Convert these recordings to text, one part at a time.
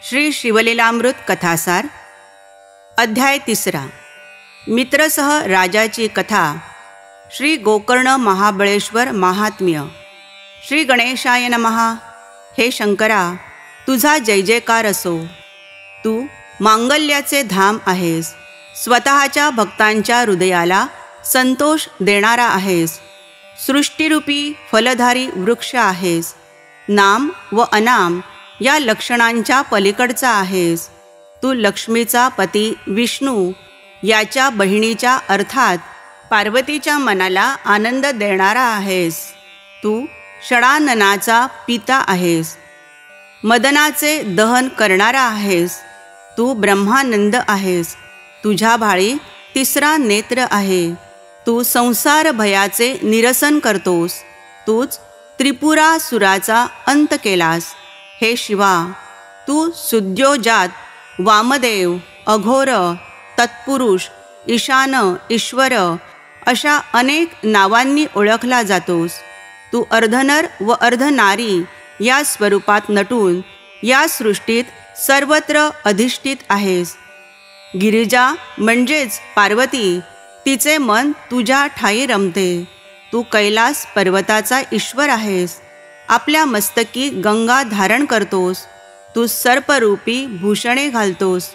श्री शिवलीलामृत कथासार अध्याय 3 मित्रसह राजाची कथा। श्री गोकर्ण महाबळेश्वर महात्म्य। श्री गणेशाय नमः। हे शंकरा, तुझा जय जयकार असो। तू मांगल्याचे धाम आहेस, स्वतःच्या भक्तांच्या हृदयाला संतोष देणारा आहेस, सृष्टिरूपी फलधारी वृक्ष आहेस, नाम व अनाम या लक्षणांच्या पलीकडचा आहेस। तू लक्ष्मीचा पती विष्णू याच्या बहिणीच्या अर्थात पार्वतीच्या मनाला आनंद देणारा आहेस। तू षडाननाचा पिता आहेस, मदनाचे दहन करणारा आहेस। तू ब्रह्मानंद आहेस, तुझ्या भाळी तिसरा नेत्र आहे। तू संसार भयाचे निरसन करतोस, तूच त्रिपुरासुराचा अंत केलास। हे शिवा, तू सुद्योजात, वामदेव, अघोर, तत्पुरुष, ईशान, ईश्वर अशा अनेक नावांनी ओळखला जातोस। तू अर्धनर व अर्धनारी या स्वरूपात नटून या सृष्टीत सर्वत्र अधिष्ठित आहेस। गिरिजा म्हणजेच पार्वती, तिचे मन तुझ्या ठाई रमते। तू कैलास पर्वताचा ईश्वर आहेस, आपल्या मस्तकी गंगा धारण करतोस। तू सर्परूपी भूषणे घालतोस।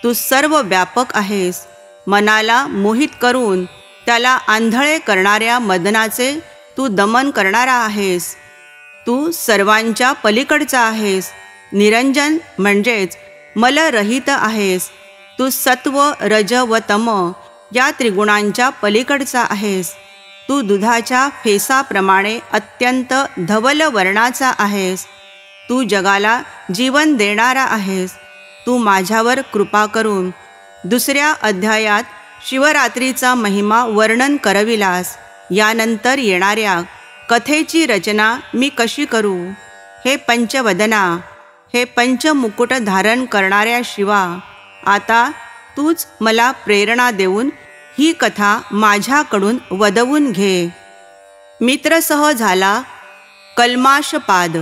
तू सर्व व्यापक आहेस, मनाला मोहित करून त्याला आंधळे करणाऱ्या मदनाचे तू दमन करणारा आहेस। तू सर्वांच्या पलीकडचा आहेस, निरंजन म्हणजेच मलरहित आहेस। तू सत्व, रज व तम या त्रिगुणांच्या पलीकडचा आहेस। तू दुधाच्या फेसाप्रमाणे अत्यंत धवल वर्णाचा आहेस। तू जगाला जीवन देणारा आहेस। तू माझ्यावर कृपा करून दुसऱ्या अध्यायात शिवरात्रीचा महिमा वर्णन करविलास। यानंतर येणाऱ्या कथेची रचना मी कशी करू? हे पंचवदना, हे पंचमुकुट धारण करणाऱ्या शिवा, आता तूच मला प्रेरणा देऊन ही कथा माझ्याकडून वदवून घे। मित्रसह झाला कल्माशपाद।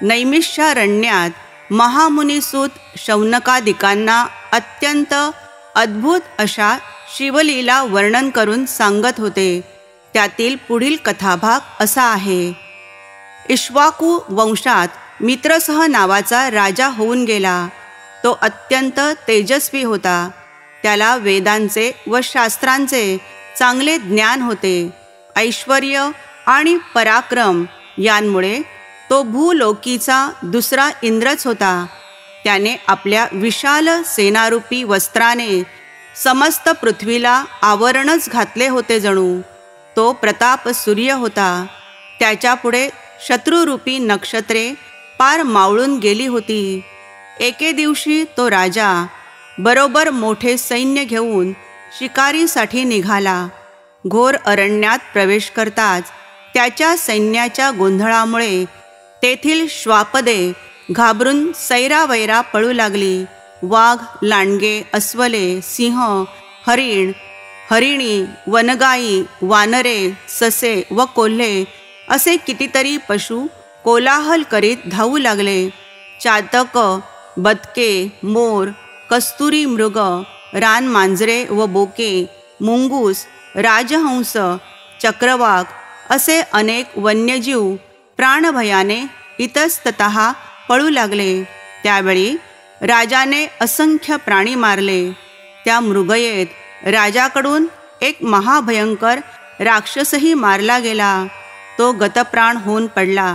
नैमिषारण्यात महामुनिसूत शौनकादिकांना अत्यंत अद्भुत अशा शिवलीला वर्णन करून सांगत होते। त्यातील पुढील कथाभाग असा आहे। इक्ष्वाकू वंशात मित्रसह नावाचा राजा होऊन गेला। तो अत्यंत तेजस्वी होता। त्याला वेदांचे व शास्त्रांचे चांगले ज्ञान होते। ऐश्वर्य आणि पराक्रम यांमुळे तो भूलोकीचा दुसरा इंद्रच होता। त्याने आपल्या विशाल सेनारूपी वस्त्राने समस्त पृथ्वीला आवरणच घातले होते जणू। तो प्रताप सूर्य होता। त्याच्यापुढे शत्रुरूपी नक्षत्रे पार मावळून गेली होती। एके दिवशी तो राजा बरोबर मोठे सैन्य घेऊन शिकारीसाठी निघाला। घोर अरण्यात प्रवेश करताच त्याच्या सैन्याच्या गोंधळामुळे तेथील श्वापदे घाबरून सैरावैरा पळू लागली। वाघ, लांडगे, अस्वले, सिंह, हरिण, हरिणी, वनगाई, वानरे, ससे व कोल्हे असे कितीतरी पशु कोलाहल करीत धावू लागले। चातक, बदके, मोर, कस्तुरी मृग, रानमांजरे व बोके, मुंगूस, राजहंस, चक्रवाक असे अनेक वन्यजीव प्राणभयाने इतस्ततः पळू लागले। त्यावेळी राजाने असंख्य प्राणी मारले। त्या मृगयेत राजाकडून एक महाभयंकर राक्षसही मारला गेला। तो गतप्राण होऊन पडला।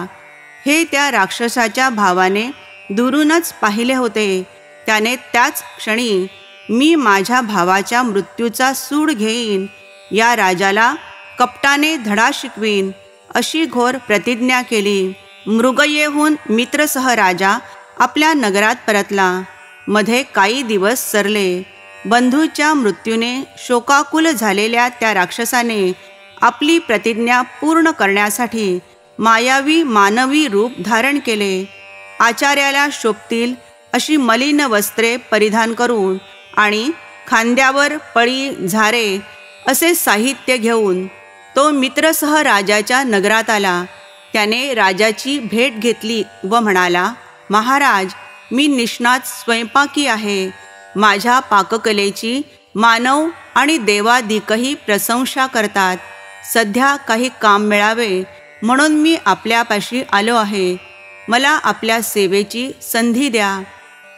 हे त्या राक्षसाच्या भावाने दुरूनच पाहिले होते। त्याने त्याच क्षणी मी माझ्या भावाच्या मृत्यूचा सूड घेईन, या राजाला कपटाने धडा शिकवीन अशी घोर प्रतिज्ञा केली। मृगयेहून मित्रसह राजा आपल्या नगरात परतला। मध्ये काही दिवस सरले। बंधूच्या मृत्यूने शोकाकुल झालेल्या त्या राक्षसाने आपली प्रतिज्ञा पूर्ण करण्यासाठी मायावी मानवी रूप धारण केले। आचार्याला शोभतील अशी मलिन वस्त्रे परिधान करून आणि खांद्यावर पळी, झारे असे साहित्य घेऊन तो मित्रसह राजाच्या नगरात आला। त्याने राजाची भेट घेतली व म्हणाला, महाराज, मी निष्णात स्वयंपाकी आहे. माझ्या पाककलेची मानव आणि देवादिकही प्रशंसा करतात. सध्या काही काम मिळावे म्हणून मी आपल्यापाशी आलो आहे. मला आपल्या सेवेची संधी द्या.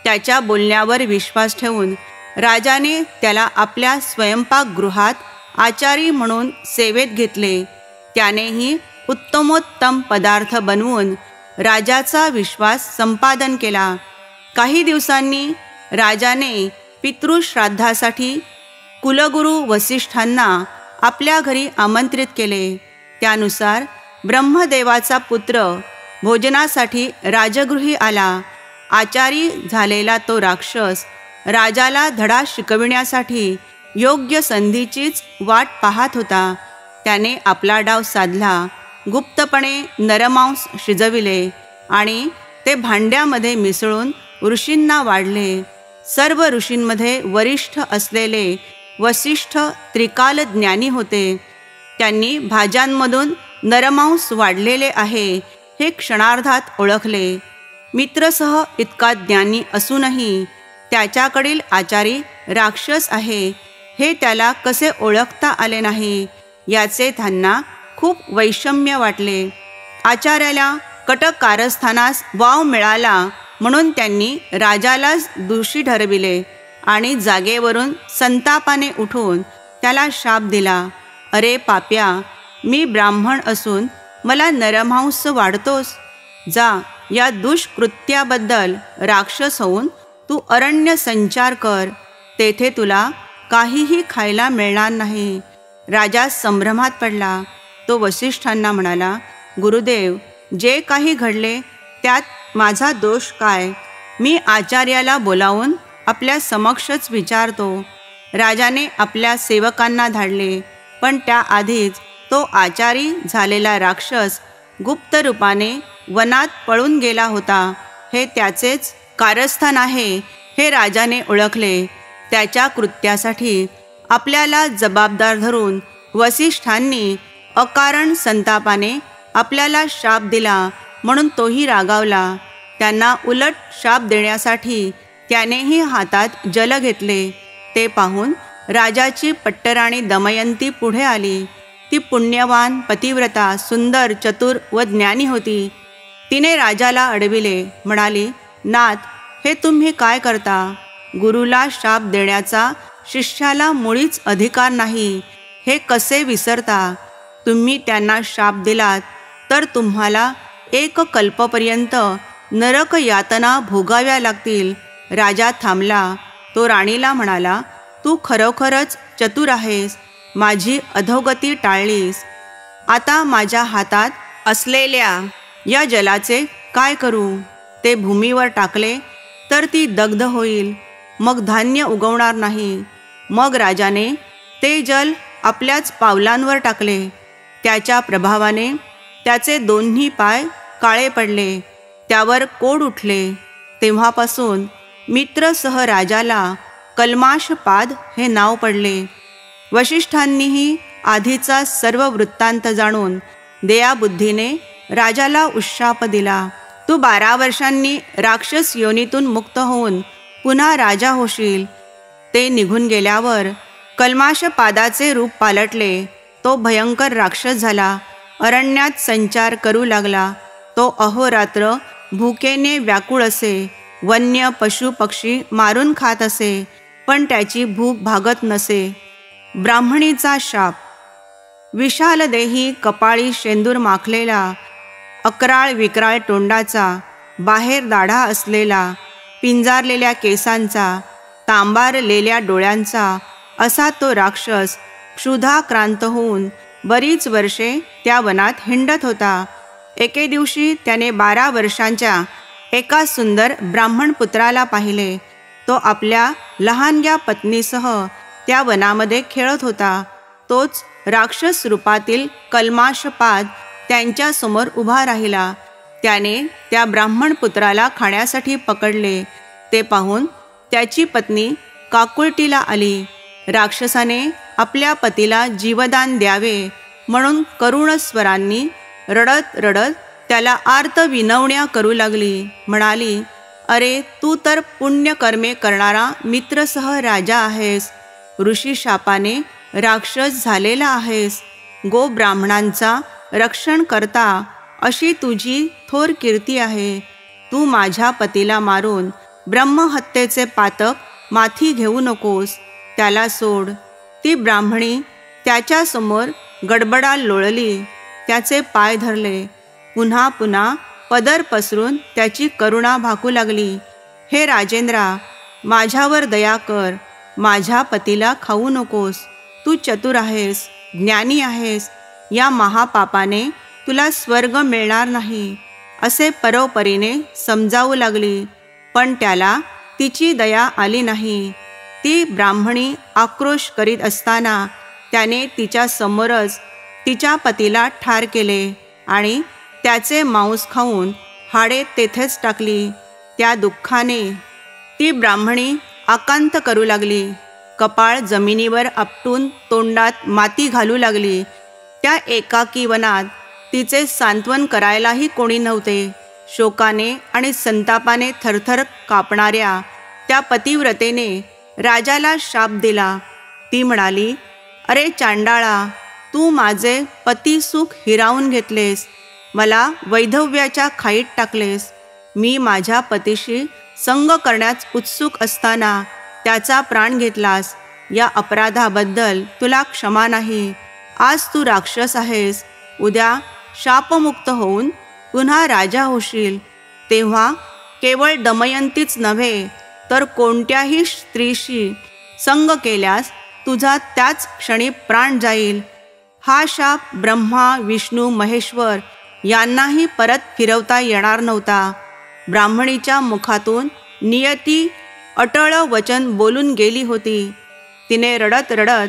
त्याच्या बोलण्यावर विश्वास ठेवून राजाने त्याला आपल्या स्वयंपाकगृहात आचारी म्हणून सेवेत घेतले. त्यानेही उत्तमोत्तम पदार्थ बनवून राजाचा विश्वास संपादन केला. काही दिवसांनी राजाने पितृश्राद्धासाठी कुलगुरू वसिष्ठांना आपल्या घरी आमंत्रित केले. त्यानुसार ब्रह्मदेवाचा पुत्र भोजनासाठी राजगृही आला. आचारी झालेला तो राक्षस राजाला धडा शिकविण्यासाठी योग्य संधीचीच वाट पाहत होता. त्याने आपला डाव साधला. गुप्तपणे नरमांस शिजविले आणि ते भांड्यामध्ये मिसळून ऋषींना वाढले. सर्व ऋषींमध्ये वरिष्ठ असलेले वसिष्ठ त्रिकालज्ञानी होते. त्यांनी भाज्यांमधून नरमांस वाढलेले आहे हे क्षणार्धात ओळखले. मित्रसह इतका ज्ञानी असूनही त्याच्याकडील आचारी राक्षस आहे हे त्याला कसे ओळखता आले नाही याचे त्यांना खूप वैषम्य वाटले. आचार्याला कटक कारस्थानास वाव मिळाला म्हणून त्यांनी राजालाच दोषी ठरविले आणि जागेवरून संतापाने उठून त्याला शाप दिला. अरे पाप्या, मी ब्राह्मण असून मला नरमांस वाढतोस. जा, या दुष्कृत्याबद्दल राक्षस होऊन तू अरण्य संचार कर. तेथे तुला काहीही खायला मिळणार नाही. राजा संभ्रमात पडला. तो वसिष्ठांना म्हणाला, गुरुदेव, जे काही घडले त्यात माझा दोष काय? मी आचार्याला बोलावून आपल्या समक्षच विचारतो. राजाने आपल्या सेवकांना धाडले, पण त्याआधीच तो आचारी झालेला राक्षस गुप्त रूपाने वनात पळून गेला होता. हे त्याचेच कारस्थान आहे हे राजाने ओळखले. त्याच्या कृत्यासाठी आपल्याला जबाबदार धरून वसिष्ठांनी अकारण संतापाने आपल्याला शाप दिला म्हणून तोही रागावला. त्यांना उलट शाप देण्यासाठी त्यानेही हातात जल घेतले. ते पाहून राजाची पट्टराणी दमयंती पुढे आली. ती पुण्यवान, पतिव्रता, सुंदर, चतुर व ज्ञानी होती. तिने राजाला अडविले. म्हणाली, नाथ, हे तुम्ही काय करता? गुरुला शाप देण्याचा शिष्याला मुळीच अधिकार नाही हे कसे विसरता? तुम्ही त्यांना शाप दिलात तर तुम्हाला एक कल्पपर्यंत नरक यातना भोगाव्या लागतील. राजा थांबला. तो राणीला म्हणाला, तू खरोखरच चतुर आहेस. माझी अधोगती टाळलीस. आता माझ्या हातात असलेल्या या जलाचे काय करू? ते भूमीवर टाकले तर ती दग्ध होईल. मग धान्य उगवणार नाही. मग राजाने ते जल आपल्याच पावलांवर टाकले. त्याच्या प्रभावाने त्याचे दोन्ही पाय काळे पडले. त्यावर कोड उठले. तेव्हापासून मित्रसह राजाला कल्माषपाद हे नाव पडले. वसिष्ठांनीही आधीचा सर्व वृत्तांत जाणून दयाबुद्धीने राजाला उशाप दिला. तू 12 वर्षांनी राक्षस योनीतून मुक्त होऊन पुन्हा राजा होशील. ते निघून गेल्यावर कल्माषपादाचे रूप पालटले. तो भयंकर राक्षस झाला. अरण्यात संचार करू लागला. तो अहोरात्र भुकेने व्याकुळ असे. वन्य पशु पक्षी मारून खात असे, पण त्याची भूक भागत नसे. ब्राह्मणीचा शाप. विशाल देही, कपाळी शेंदूर माखलेला, अकराळ विक्राळ तोंडाचा, बाहेर दाढा असलेला, पिंजारलेल्या केसांचा, तांबारलेल्या डोळ्यांचा असा तो राक्षस क्षुधाक्रांत होऊन बरीच वर्षे त्या वनात हिंडत होता. एके दिवशी त्याने 12 वर्षांच्या एका सुंदर ब्राह्मण पुत्राला पाहिले. तो आपल्या लहानग्या पत्नीसह त्या वनामध्ये खेळत होता. तोच राक्षस रूपातील कल्माषपाद त्यांच्यासमोर उभा राहिला. त्याने त्या ब्राह्मण पुत्राला खाण्यासाठी पकडले. ते पाहून त्याची पत्नी काकुळतीला आली. राक्षसाने आपल्या पतीला जीवदान द्यावे म्हणून करुण स्वरांनी रडत रडत त्याला आर्त विनवण्या करू लागली. म्हणाली, अरे तू तर पुण्यकर्मे करणारा मित्रसह राजा आहेस, ऋषी शापाने राक्षस झालेला आहेस, गो ब्राह्मणांचा रक्षण करता अशी तुझी थोर कीर्ती आहे. तू माझ्या पतीला मारून ब्रह्महत्येचे पातक माथी घेऊ नकोस, त्याला सोड. ती ब्राह्मणी त्याच्यासमोर गडबडा लोळली, त्याचे पाय धरले. पुन्हा पुन्हा पदर पसरून त्याची करुणा भाकू लागली. हे राजेंद्रा, माझ्यावर दया कर, माझ्या पतीला खाऊ नकोस. तू चतुर आहेस, ज्ञानी आहेस, या महापापाने तुला स्वर्ग मिळणार नाही, असे परोपरीने समजावू लागली. पण त्याला तिची दया आली नाही. ती ब्राह्मणी आक्रोश करीत असताना त्याने तिच्या समोरच तिच्या पतीला ठार केले आणि त्याचे मांस खाऊन हाडे तेथेच टाकली. त्या दुःखाने ती ब्राह्मणी आकांत करू लागली. कपाळ जमिनीवर आपटून तोंडात माती घालू लागली. त्या एकाकी वनात तिचे सांत्वन करायलाही कोणी नव्हते. शोकाने आणि संतापाने थरथर कापणाऱ्या त्या पतिव्रतेने राजाला शाप दिला. ती म्हणाली, अरे चांडाळा, तू माझे पतिसुख हिरावून घेतलेस, मला वैधव्याच्या खाईत टाकलेस. मी माझ्या पतीशी संग करण्यास उत्सुक असताना त्याचा प्राण घेतलास. या अपराधाबद्दल तुला क्षमा नाही. आज तू राक्षस आहेस, उद्या शापमुक्त होऊन पुन्हा राजा होशील. तेव्हा केवळ दमयंतीच नव्हे तर कोणत्याही स्त्रीशी संग केल्यास तुझा त्याच क्षणी प्राण जाईल. हा शाप ब्रह्मा, विष्णू, महेश्वर यांनाही परत फिरवता येणार नव्हता. ब्राह्मणीच्या मुखातून नियती अटळ वचन बोलून गेली होती. तिने रडत रडत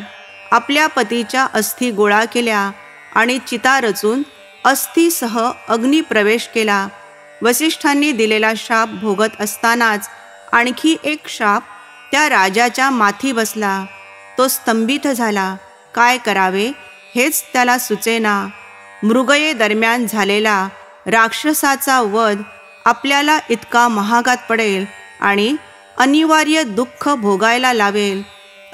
आपल्या पतीच्या अस्थी गोळा केल्या आणि चिता रचून अस्थीसह अग्निप्रवेश केला. वसिष्ठांनी दिलेला शाप भोगत असतानाच आणखी एक शाप त्या राजाच्या माथी बसला. तो स्तंभित झाला. काय करावे हेच त्याला सुचेना. मृगये दरम्यान झालेला राक्षसाचा वध आपल्याला इतका महागात पडेल आणि अनिवार्य दुःख भोगायला लावेल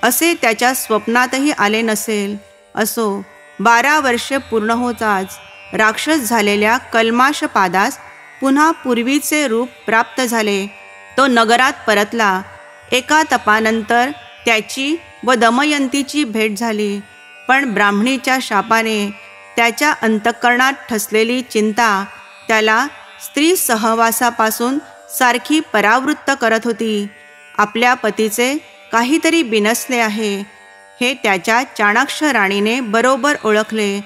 असे त्याच्या स्वप्नातही आले नसेल. असो, 12 वर्षे पूर्ण होताच राक्षस झालेल्या कल्माशपादास पुन्हा पूर्वीचे रूप प्राप्त झाले. तो नगरात परतला. एका तपानंतर त्याची व दमयंतीची भेट झाली. पण ब्राह्मणीच्या शापाने त्याच्या अंतःकरणात ठसलेली चिंता त्याला स्त्री सहवासापासून सारखी परावृत्त करत होती. आपल्या पतीचे काहीतरी बिनसले आहे हे त्याच्या चाणाक्ष राणीने बरोबर ओळखले.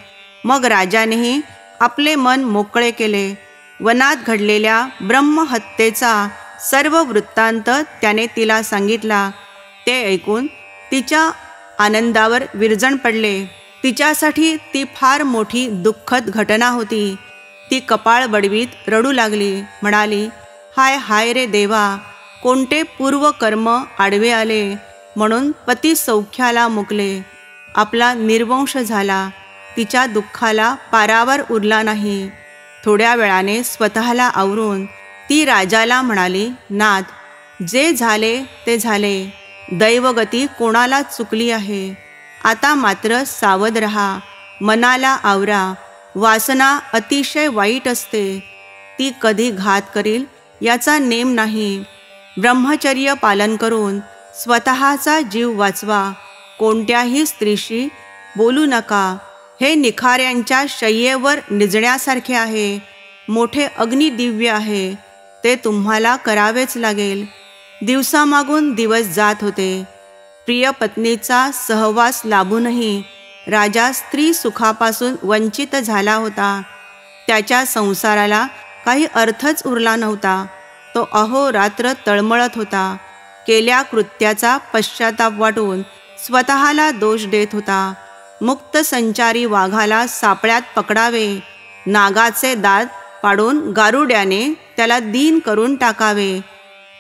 मग राजानेही आपले मन मोकळे केले. वनात घडलेल्या ब्रह्महत्येचा सर्व वृत्तांत त्याने तिला सांगितला. ते ऐकून तिच्या आनंदावर विरजण पडले. तिच्यासाठी ती फार मोठी दुःखद घटना होती. ती कपाळ बडवीत रडू लागली. म्हणाली, हाय हाय रे देवा, कोणते पूर्वकर्म आडवे आले म्हणून पती सौख्याला मुकले. आपला निर्वंश झाला. तिच्या दुःखाला पारावर उरला नाही. थोड्या वेळाने स्वतःला आवरून ती राजाला म्हणाली, नाथ, जे झाले ते झाले. दैवगती कोणाला चुकली आहे. आता मात्र सावध रहा, मनाला आवरा. वासना अतिशय वाईट असते. ती कधी घात करील याचा नेम नाही. ब्रह्मचर्य पालन करून स्वतःचा जीव वाचवा. कोणत्याही स्त्रीशी बोलू नका. हे निखाऱ्यांच्या शय्येवर निजण्यासारखे आहे. मोठे अग्निदिव्य आहे. ते तुम्हाला करावेच लागेल. दिवसामागून दिवस जात होते. प्रिय पत्नीचा सहवास लाभूनही राजा स्त्री सुखापासून वंचित झाला होता. त्याच्या संसाराला काही अर्थच उरला नव्हता. तो अहोरात्र तळमळत होता. केल्या कृत्याचा पश्चाताप वाटून स्वतःला दोष देत होता. मुक्त संचारी वाघाला सापळ्यात पकडावे, नागाचे दात पाडून गारुड्याने त्याला दीन करून टाकावे,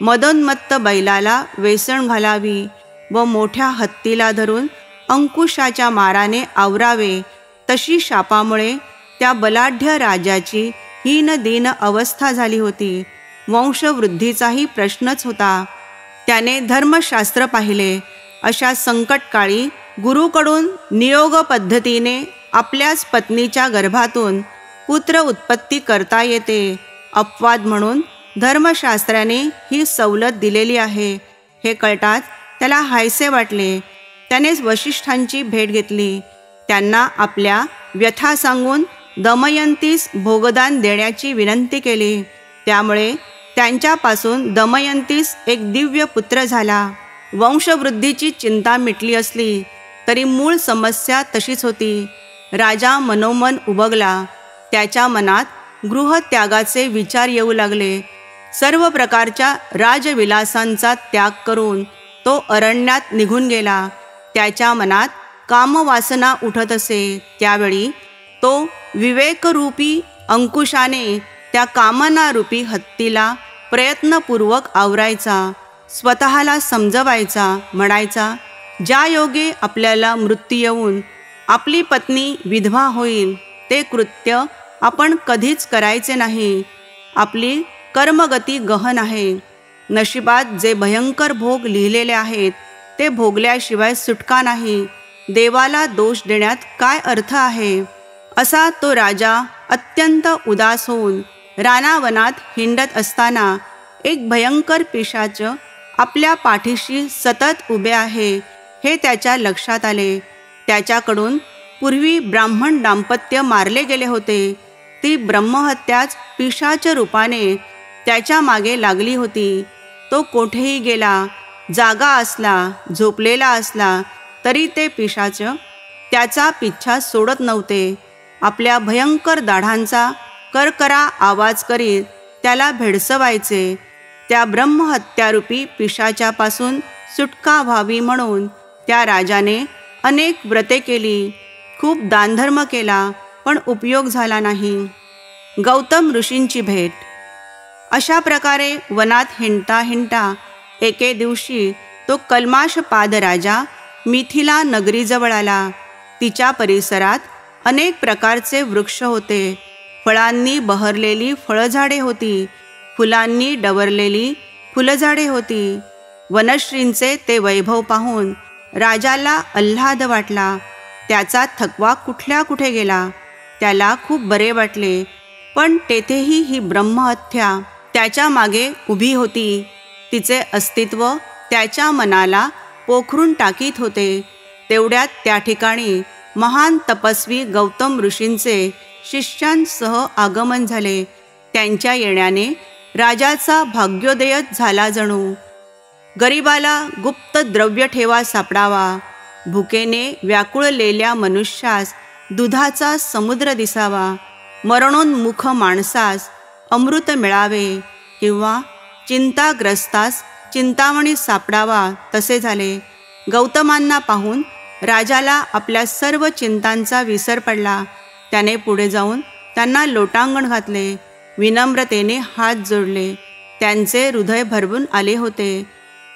मदोन्मत्त बैलाला वेसण घालावी व मोठ्या हत्तीला धरून अंकुशाच्या माराने आवरावे, तशी शापामुळे त्या बलाढ्य राजाची हीन दीन अवस्था झाली होती. वंशवृद्धीचाही प्रश्नच होता. त्याने धर्मशास्त्र पाहिले. अशा संकटकाळी गुरुकडून नियोग पद्धतीने आपल्याच पत्नीच्या गर्भातून पुत्र उत्पत्ती करता येते. अपवाद म्हणून धर्मशास्त्राने ही सवलत दिलेली आहे हे कळताच त्याला हायसे वाटले. त्याने वसिष्ठांची भेट घेतली. त्यांना आपल्या व्यथा सांगून दमयंतीस भोगदान देण्याची विनंती केली. त्यामुळे त्यांच्यापासून दमयंतीस एक दिव्य पुत्र झाला. वंशवृद्धीची चिंता मिटली असली तरी मूळ समस्या तशीच होती. राजा मनोमन उबगला. त्याच्या मनात गृहत्यागाचे विचार येऊ लागले. सर्व प्रकारच्या राजविलासांचा त्याग करून तो अरण्यात निघून गेला. त्याच्या मनात कामवासना उठत असे. त्यावेळी तो विवेकरूपी अंकुशाने त्या कामनारूपी हत्तीला प्रयत्नपूर्वक आवरायचा, स्वतःला समजवायचा, म्हणायचा, ज्या योगे आपल्याला मृत्यू येऊन आपली पत्नी विधवा होईल ते कृत्य आपण कधीच करायचे नाही. आपली कर्मगती गहन आहे. नशिबात जे भयंकर भोग लिहिलेले आहेत ते भोगल्याशिवाय सुटका नाही. देवाला दोष देण्यात काय अर्थ आहे. असा तो राजा अत्यंत उदास होऊन रानावनात हिंडत असताना एक भयंकर पिशाच आपल्या पाठीशी सतत उभे आहे हे त्याच्या लक्षात आले. त्याच्याकडून पूर्वी ब्राह्मण दाम्पत्य मारले गेले होते. ती ब्रह्महत्याच पिशाच रूपाने त्याच्या मागे लागली होती. तो कोठेही गेला, जागा असला, झोपलेला असला तरी ते पिशाच त्याचा पिच्छा सोडत नव्हते. आपल्या भयंकर दाढांचा करकरा आवाज करीत त्याला भेडसवायचे. त्या ब्रह्महत्यारूपी पिशाच्यापासून सुटका व्हावी म्हणून त्या राजाने अनेक व्रते केली, खूप दानधर्म केला, पण उपयोग झाला नाही. गौतम ऋषींची भेट. अशा प्रकारे वनात हिंडता हिंडता एके दिवशी तो कल्माषपाद राजा मिथिला नगरीजवळ आला. तिच्या परिसरात अनेक प्रकारचे वृक्ष होते. फळांनी बहरलेली फळझाडे होती. फुलांनी डवरलेली फुलझाडे होती. वनश्रींचे ते वैभव पाहून राजाला आल्हाद वाटला. त्याचा थकवा कुठल्या कुठे गेला. त्याला खूप बरे वाटले. पण तेथेही ही ब्रह्महत्या त्याच्या मागे उभी होती. तिचे अस्तित्व त्याच्या मनाला पोखरून टाकीत होते. तेवढ्यात त्या ठिकाणी महान तपस्वी गौतम ऋषींचे शिष्यांसह आगमन झाले. त्यांच्या येण्याने राजाचा भाग्योदयच झाला जणू. गरिबाला गुप्त द्रव्य ठेवा सापडावा, भुकेने व्याकुळलेल्या मनुष्यास दुधाचा समुद्र दिसावा, मरणोन्मुख माणसास अमृत मिळावे किंवा चिंताग्रस्तास चिंतामणी सापडावा तसे झाले. गौतमांना पाहून राजाला आपल्या सर्व चिंतांचा विसर पडला. त्याने पुढे जाऊन त्यांना लोटांगण घातले. विनम्रतेने हात जोडले. त्यांचे हृदय भरवून आले होते.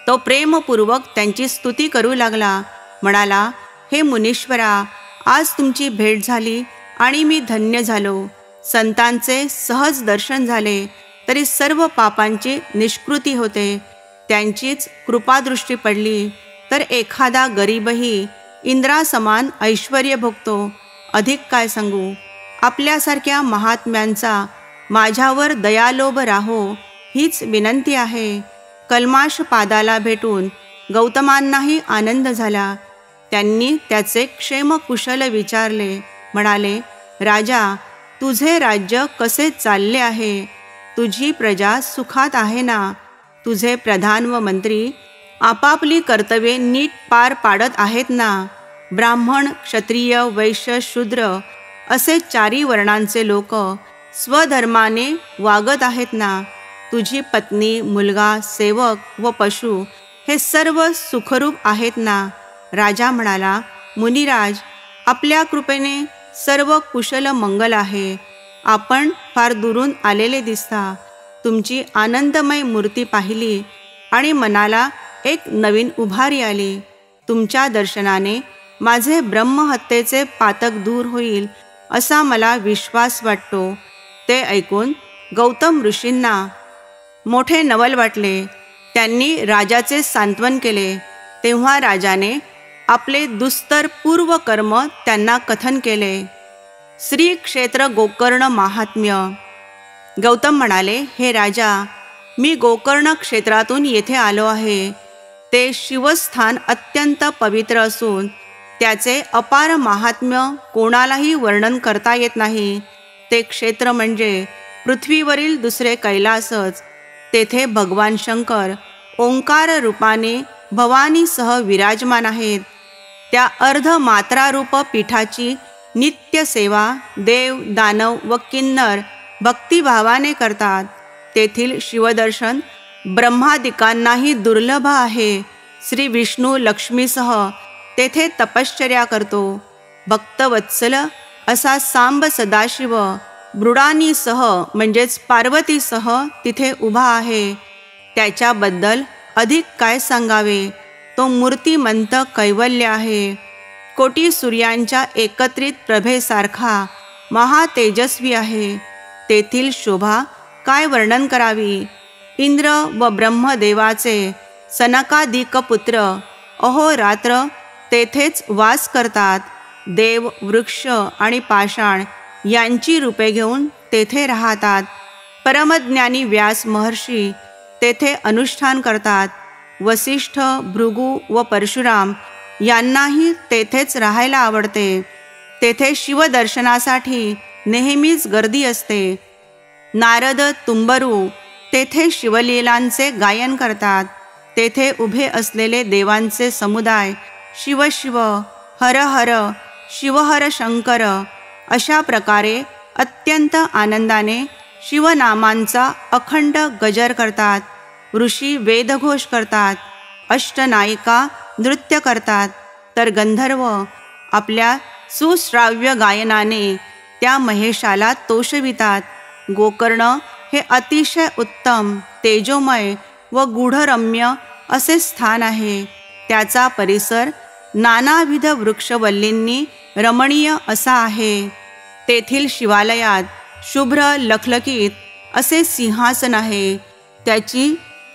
तो प्रेमपूर्वक त्यांची स्तुती करू लागला. म्हणाला, हे मुनीश्वरा, आज तुमची भेट झाली आणि मी धन्य झालो. संतांचे सहज दर्शन झाले तरी सर्व पापांची निष्कृती होते. त्यांचीच कृपादृष्टी पडली तर एखादा गरीबही इंद्रासमान ऐश्वर्य भोगतो. अधिक काय सांगू. आपल्यासारख्या महात्म्यांचा माझ्यावर दयालोभ राहो हीच विनंती आहे. कल्माषपादाला भेटून गौतमांनाही आनंद झाला. त्यांनी त्याचे क्षेमकुशल विचारले. म्हणाले, राजा, तुझे राज्य कसे चालले आहे. तुझी प्रजा सुखात आहे ना. तुझे प्रधान व मंत्री आपापली कर्तव्ये नीट पार पाडत आहेत ना. ब्राह्मण, क्षत्रिय, वैश्य, शूद्र असे चारी वर्णांचे लोक स्वधर्माने वागत आहेत ना. तुझी पत्नी, मुलगा, सेवक व पशु हे सर्व सुखरूप आहेत ना. राजा म्हणाला, मुनिराज, आपल्या कृपेने सर्व कुशल मंगल आहे. आपण फार दुरून आलेले दिसता. तुमची आनंदमय मूर्ती पाहिली आणि मनाला एक नवीन उभारी आली. तुमच्या दर्शनाने माझे ब्रह्महत्येचे पातक दूर होईल असा मला विश्वास वाटतो. ते ऐकून गौतम ऋषींना मोठे नवल वाटले. त्यांनी राजाचे सांत्वन केले. तेव्हा राजाने आपले दुस्तर पूर्व कर्म त्यांना कथन केले. श्री क्षेत्र गोकर्ण महात्म्य. गौतम म्हणाले, हे राजा, मी गोकर्ण क्षेत्रातून येथे आलो आहे. ते शिवस्थान अत्यंत पवित्र असून त्याचे अपार महात्म्य कोणालाही वर्णन करता येत नाही. ते क्षेत्र म्हणजे पृथ्वीवरील दुसरे कैलासच. तेथे भगवान शंकर ओंकार रूपाने भवानीसह विराजमान आहेत. त्या अर्धमात्रारूप पीठाची नित्य सेवा देव, दानव व किन्नर भक्तिभावाने करतात. तेथील शिवदर्शन ब्रह्मादिकांनाही दुर्लभ आहे. श्री विष्णू लक्ष्मीसह तेथे तपश्चर्या करतो. भक्तवत्सल असा सांब सदाशिव मृडानीसह म्हणजेच पार्वतीसह तिथे उभा आहे. त्याच्याबद्दल अधिक काय सांगावे. तो मूर्तिमंत कैवल्य आहे. कोटी सूर्यांच्या एकत्रित प्रभेसारखा महातेजस्वी आहे. तेथील शोभा काय वर्णन करावी. इंद्र व ब्रह्मदेवाचे सनकादिक पुत्र अहोरात्र तेथेच वास करतात. देव, वृक्ष आणि पाषाण यांची रूपे घेऊन तेथे राहतात. परमज्ञानी व्यास महर्षी तेथे अनुष्ठान करतात. वसिष्ठ, भृगु व परशुराम यांनाही तेथेच राहायला आवडते. तेथे शिवदर्शनासाठी नेहमीच गर्दी असते. नारद, तुंबरू तेथे शिवलीलांचे गायन करतात. तेथे उभे असलेले देवांचे समुदाय शिव शिव, हर हर, शिवहर शंकर अशा प्रकारे अत्यंत आनंदाने शिवनामांचा अखंड गजर करतात. ऋषी वेदघोष करतात. अष्टनायिका नृत्य करतात. तर गंधर्व आपल्या सुश्राव्य गायनाने त्या महेशाला तोषवितात. गोकर्ण हे अतिशय उत्तम, तेजोमय व गूढरम्य असे स्थान आहे. त्याचा परिसर नानाविध वृक्षवल्लींनी रमणीय असा आहे. तेथील शिवालयात शुभ्र लखलखीत असे सिंहासन आहे. त्याची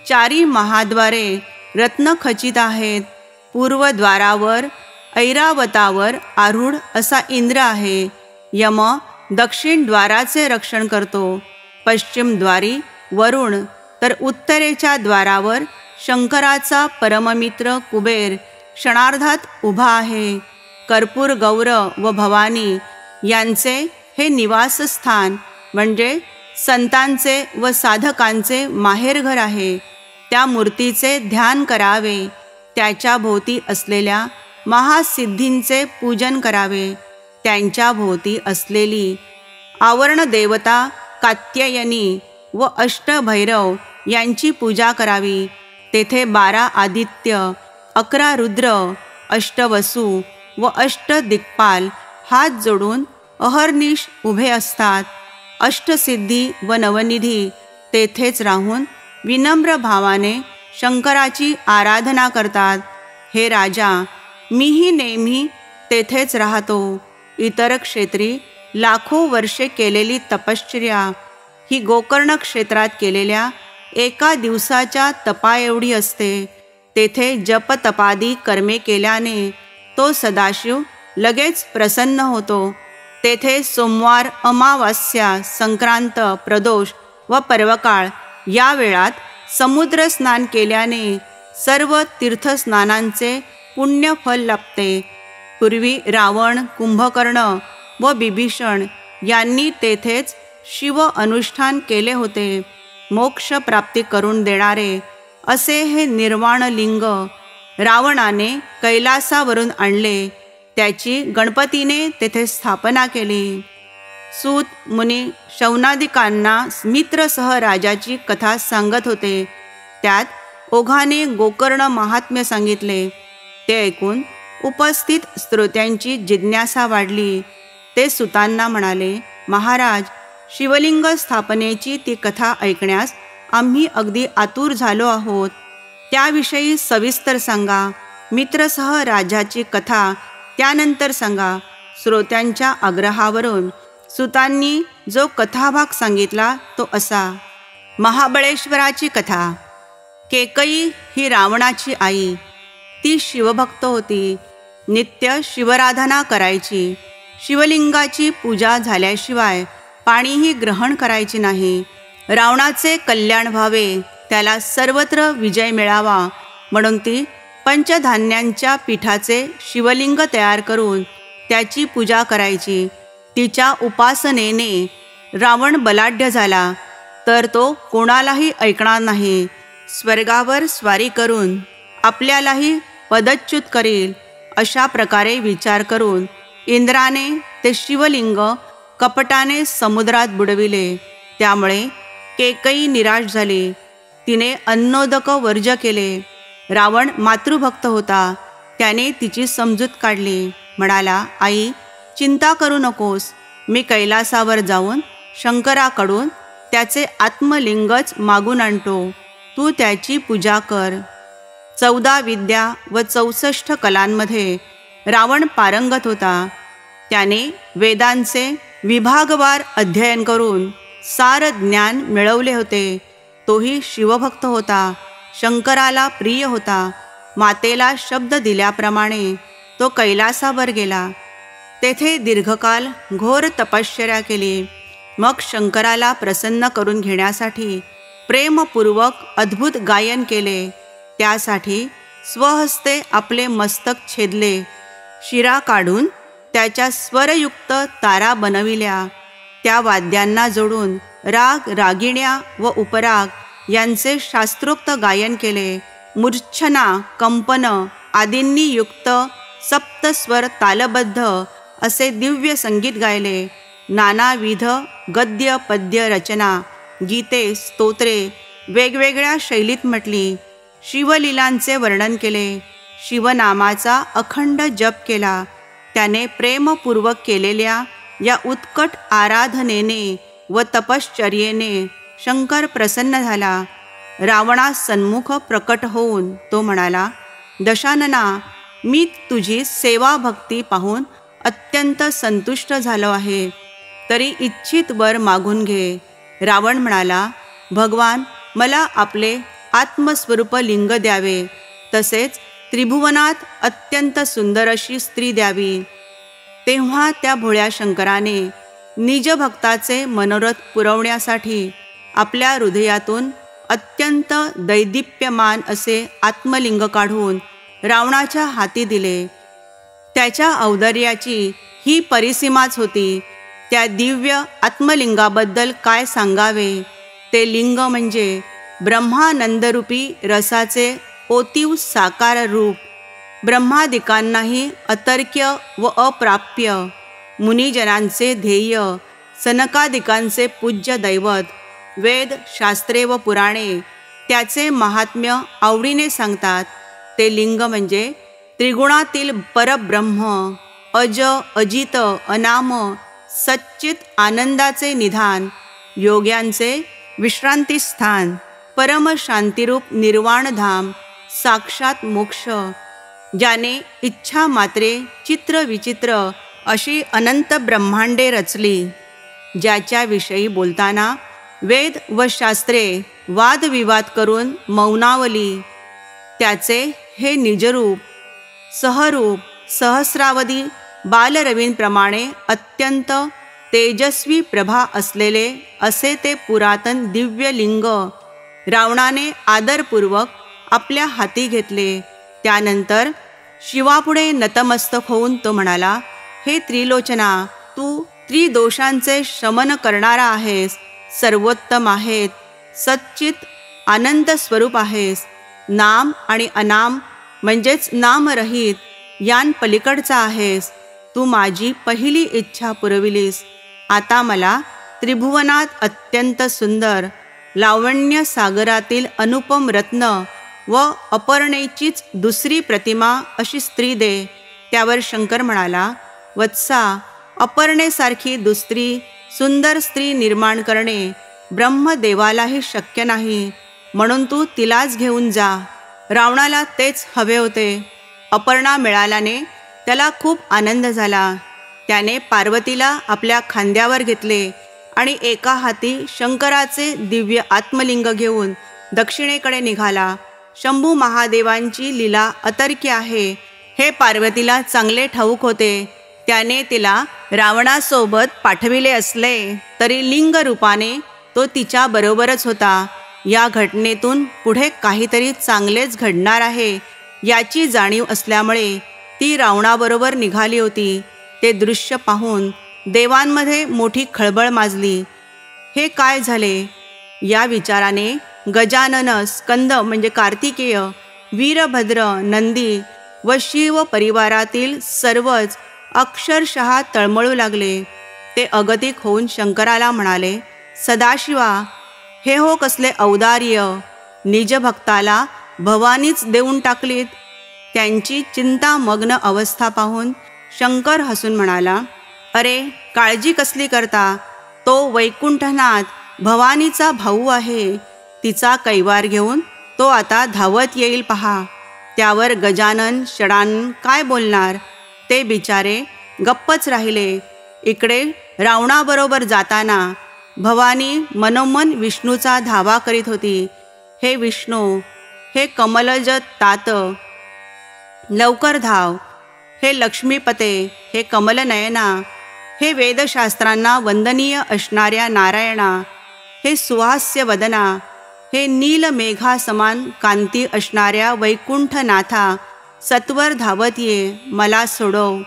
चारी महाद्वारे रत्नखचित आहेत. पूर्वद्वारावर ऐरावतावर आरूढ असा इंद्र आहे. यम दक्षिण द्वाराचे रक्षण करतो. पश्चिमद्वारी वरुण, तर उत्तरेच्या द्वारावर शंकराचा परममित्र कुबेर क्षणार्धात उभा आहे. कर्पूर गौर व भवानी यांचे हे निवासस्थान म्हणजे संतांचे व साधकांचे माहेरघर आहे. त्या मूर्तीचे ध्यान करावे. त्याच्या भोवती असलेल्या महासिद्धींचे पूजन करावे. त्यांच्या भोवती असलेली आवरण देवता कात्यायनी व अष्टभैरव यांची पूजा करावी. तेथे 12 आदित्य, 11 रुद्र, अष्टवसु व अष्टदिक्पाल हात जोडून अहर्निश उभे असतात. अष्टसिद्धी व नवनिधी तेथेच राहून विनम्र भावाने शंकराची आराधना करतात. हे राजा, मीही नेहमी तेथेच राहतो. इतर क्षेत्री लाखो वर्षे केलेली तपश्चर्या ही गोकर्ण क्षेत्रात केलेल्या एका दिवसाच्या तपाएवढी असते. तेथे जपतपादी कर्मे केल्याने तो सदाशिव लगेच प्रसन्न होतो. तेथे सोमवार, अमावास्या, संक्रांत, प्रदोष व पर्वकाळ या वेळात समुद्र स्नान केल्याने सर्व तीर्थस्नानांचे पुण्यफल लाभते. पूर्वी रावण, कुंभकर्ण व बिभीषण यांनी तेथेच शिव अनुष्ठान केले होते. मोक्ष प्राप्ती करून देणारे असे हे निर्वाण लिंग रावणाने कैलासावरून आणले. त्याची गणपतीने तेथे स्थापना केली. सूत मुनी शौनादिकांना मित्रसह राजाची कथा सांगत होते. त्यात ओघाने गोकर्ण महात्म्य सांगितले. ते ऐकून उपस्थित श्रोत्यांची जिज्ञासा वाढली. ते सुतांना म्हणाले, महाराज, शिवलिंग स्थापनेची ती कथा ऐकण्यास आम्ही अगदी आतुर झालो आहोत. त्याविषयी सविस्तर सांगा. मित्रसह राजाची कथा त्यानंतर सांगा. श्रोत्यांच्या आग्रहावरून सुतांनी जो कथाभाग सांगितला तो असा. महाबळेश्वराची कथा. केकई ही रावणाची आई. ती शिवभक्त होती. नित्य शिवराधना करायची. शिवलिंगाची पूजा झाल्याशिवाय पाणीही ग्रहण करायचे नाही. रावणाचे कल्याण व्हावे, त्याला सर्वत्र विजय मिळावा म्हणून ती पंचधान्यांच्या पिठाचे शिवलिंग तयार करून त्याची पूजा करायची. तिच्या उपासनेने रावण बलाढ्य झाला, तर तो कोणालाही ऐकणार नाही. स्वर्गावर स्वारी करून आपल्यालाही पदच्युत करेल अशा प्रकारे विचार करून इंद्राने ते शिवलिंग कपटाने समुद्रात बुडविले. त्यामुळे केकई निराश झाली. तिने अन्नोदक वर्ज केले. रावण मातृभक्त होता. त्याने तिची समजूत काढली. म्हणाला, आई, चिंता करू नकोस. मी कैलासावर जाऊन शंकराकडून त्याचे आत्मलिंगच मागून आणतो. तू त्याची पूजा कर. 14 विद्या व 64 कलांमध्ये रावण पारंगत होता. त्याने वेदांचे विभागवार अध्ययन करून सार ज्ञान मिळवले होते. तोही शिवभक्त होता. शंकराला प्रिय होता. मातेला शब्द दिल्याप्रमाणे तो कैलासावर गेला. तेथे दीर्घकाल घोर तपश्चर्या केली. मग शंकराला प्रसन्न करून घेण्यासाठी प्रेमपूर्वक अद्भुत गायन केले. त्यासाठी स्वहस्ते आपले मस्तक छेदले. शिरा काढून त्याच्या स्वरयुक्त तारा बनविल्या. त्या वाद्यांना जोडून राग, रागिण्या व उपराग यांचे शास्त्रोक्त गायन केले. मूर्छना, कंपन आदींनी युक्त सप्तस्वर तालबद्ध असे दिव्य संगीत गायले. नानाविध गद्य पद्य रचना, गीते, स्तोत्रे वेगवेगळ्या शैलीत म्हटली. शिवलीलांचे वर्णन केले. शिवनामाचा अखंड जप केला. त्याने प्रेमपूर्वक केलेल्या या उत्कट आराधनेने व तपश्चर्येने शंकर प्रसन्न झाला. रावणास सन्मुख प्रकट होऊन तो म्हणाला, दशानना, मी तुझी सेवा भक्ती पाहून अत्यंत संतुष्ट झालो आहे. तरी इच्छित वर मागून घे. रावण म्हणाला, भगवान, मला आपले आत्मस्वरूप लिंग द्यावे. तसेच त्रिभुवनात अत्यंत सुंदर अशी स्त्री द्यावी. तेव्हा त्या भोळ्या शंकराने निजभक्ताचे मनोरथ पुरवण्यासाठी आपल्या हृदयातून अत्यंत दैदिप्यमान असे आत्मलिंग काढून रावणाच्या हाती दिले. त्याच्या औदार्याची ही परिसीमाच होती. त्या दिव्य आत्मलिंगाबद्दल काय सांगावे. ते लिंग म्हणजे ब्रह्मानंदरूपी रसाचे ओतीव साकार रूप. ब्रह्मादिकांनाही अतर्क्य व अप्राप्य, मुनिजनांचे ध्येय, सनकादिकांचे पूज्य दैवत. वेद, शास्त्रे व पुराणे त्याचे महात्म्य आवडीने सांगतात. ते लिंग म्हणजे त्रिगुणातील परब्रह्म, अज, अजित, अनाम, सच्चित आनंदाचे निधान, योग्यांचे विश्रांतीस्थान, परम शांतिरूप निर्वाणधाम, साक्षात मोक्ष. ज्याने इच्छा मात्रे चित्र विचित्र अशी अनंत ब्रह्मांडे रचली. ज्याच्याविषयी बोलताना वेद व शास्त्रे वादविवाद करून मौनावली. त्याचे हे निजरूप, सहरूप, सहस्रावधी बालरवींप्रमाणे अत्यंत तेजस्वी प्रभा असलेले असे ते पुरातन दिव्य लिंग रावणाने आदरपूर्वक आपल्या हाती घेतले. त्यानंतर शिवापुढे नतमस्तक होऊन तो म्हणाला, हे त्रिलोचना, तू त्रिदोषांचे शमन करणारा आहेस. सर्वोत्तम आहेत. सच्चित आनंद स्वरूप आहेस. नाम आणि अनाम म्हणजेच नामरहित यांपलीकडचा आहेस. तू माझी पहिली इच्छा पुरविलीस. आता मला त्रिभुवनात अत्यंत सुंदर लावण्य सागरातील अनुपम रत्न व अपर्णेचीच दुसरी प्रतिमा अशी स्त्री दे. त्यावर शंकर म्हणाला, वत्सा, अपर्णेसारखी दुसरी सुंदर स्त्री निर्माण करणे ब्रह्मदेवालाही शक्य नाही. म्हणून तू तिलाच घेऊन जा. रावणाला तेच हवे होते. अपर्णा मिळाल्याने त्याला खूप आनंद झाला. त्याने पार्वतीला आपल्या खांद्यावर घेतले आणि एका हाती शंकराचे दिव्य आत्मलिंग घेऊन दक्षिणेकडे निघाला. शंभू महादेवांची लीला अतर्क्य आहे हे पार्वतीला चांगले ठाऊक होते. त्याने तिला रावणासोबत पाठविले असले तरी लिंग रूपाने तो तिच्या बरोबरच होता. या घटनेतून पुढे काहीतरी चांगलेच घडणार आहे याची जाणीव असल्यामुळे ती रावणाबरोबर निघाली होती. ते दृश्य पाहून देवांमध्ये मोठी खळबळ माजली. हे काय झाले या विचाराने गजानन, स्कंद म्हणजे कार्तिकेय, वीरभद्र, नंदी व शिव परिवारातील सर्वच अक्षरशः तळमळू लागले. ते अगतिक होऊन शंकराला म्हणाले, सदाशिवा, हे हो कसले औदार्य! निजभक्ताला भवानीच देऊन टाकलीत. त्यांची चिंतामग्न अवस्था पाहून शंकर हसून म्हणाला, अरे काळजी कसली करता? तो वैकुंठनाथ भवानीचा भाऊ आहे. तिचा कैवार घेऊन तो आता धावत येईल पहा. त्यावर गजानन षडानन काय बोलणार? ते बिचारे गप्पच राहिले. इकडे रावणाबरोबर जाताना भवानी मनोमन विष्णूचा धावा करीत होती. हे विष्णू, हे कमलज तात, लवकर धाव. हे लक्ष्मीपते, हे कमलनयना, हे वेदशास्त्रांना वंदनीय असणाऱ्या नारायणा, हे सुहास्य वदना, हे नीलमेघा समान कांती असणाऱ्या वैकुंठनाथा, सत्वर धावत ये, मला सोडव.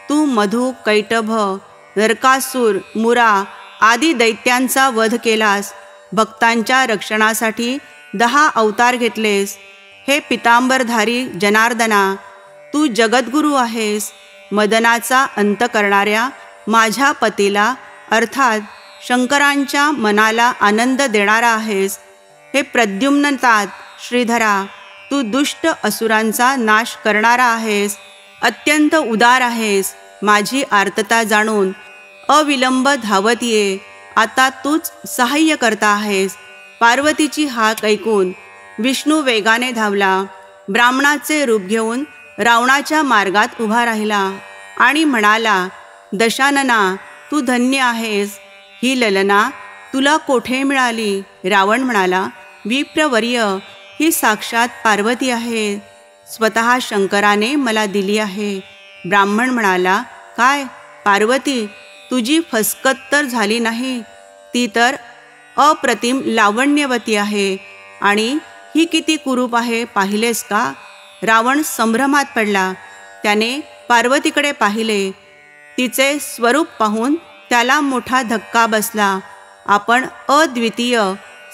तू मधु, कैटभ, नरकासूर, मुरा आदी दैत्यांचा वध केलास. भक्तांच्या रक्षणासाठी 10 अवतार घेतलेस. हे पितांबरधारी जनार्दना, तू जगद्गुरू आहेस. मदनाचा अंत करणाऱ्या माझ्या पतीला अर्थात शंकरांच्या मनाला आनंद देणारा आहेस. हे प्रद्युम्नतात श्रीधरा, तू दुष्ट असुरांचा नाश करणारा आहेस. अत्यंत उदार आहेस. माझी आर्तता जाणून अविलंब धावत ये. आता तूच सहाय्य करता आहेस. पार्वतीची हाक ऐकून विष्णू वेगाने धावला. ब्राह्मणाचे रूप घेऊन रावणाच्या मार्गात उभा राहिला आणि म्हणाला, दशानना, तू धन्य आहेस. ही ललना तुला कोठे मिळाली? रावण म्हणाला, विप्रवर्य, ही साक्षात पार्वती आहे. स्वतः शंकराने मला दिली आहे. ब्राह्मण म्हणाला, काय पार्वती, तुझी फसकत तर झाली नाही? ती तर अप्रतिम लावण्यवती आहे. आणि ही किती कुरूप आहे पाहिलेस का? रावण संभ्रमात पडला. त्याने पार्वतीकडे पाहिले. तिचे स्वरूप पाहून त्याला मोठा धक्का बसला. आपण अद्वितीय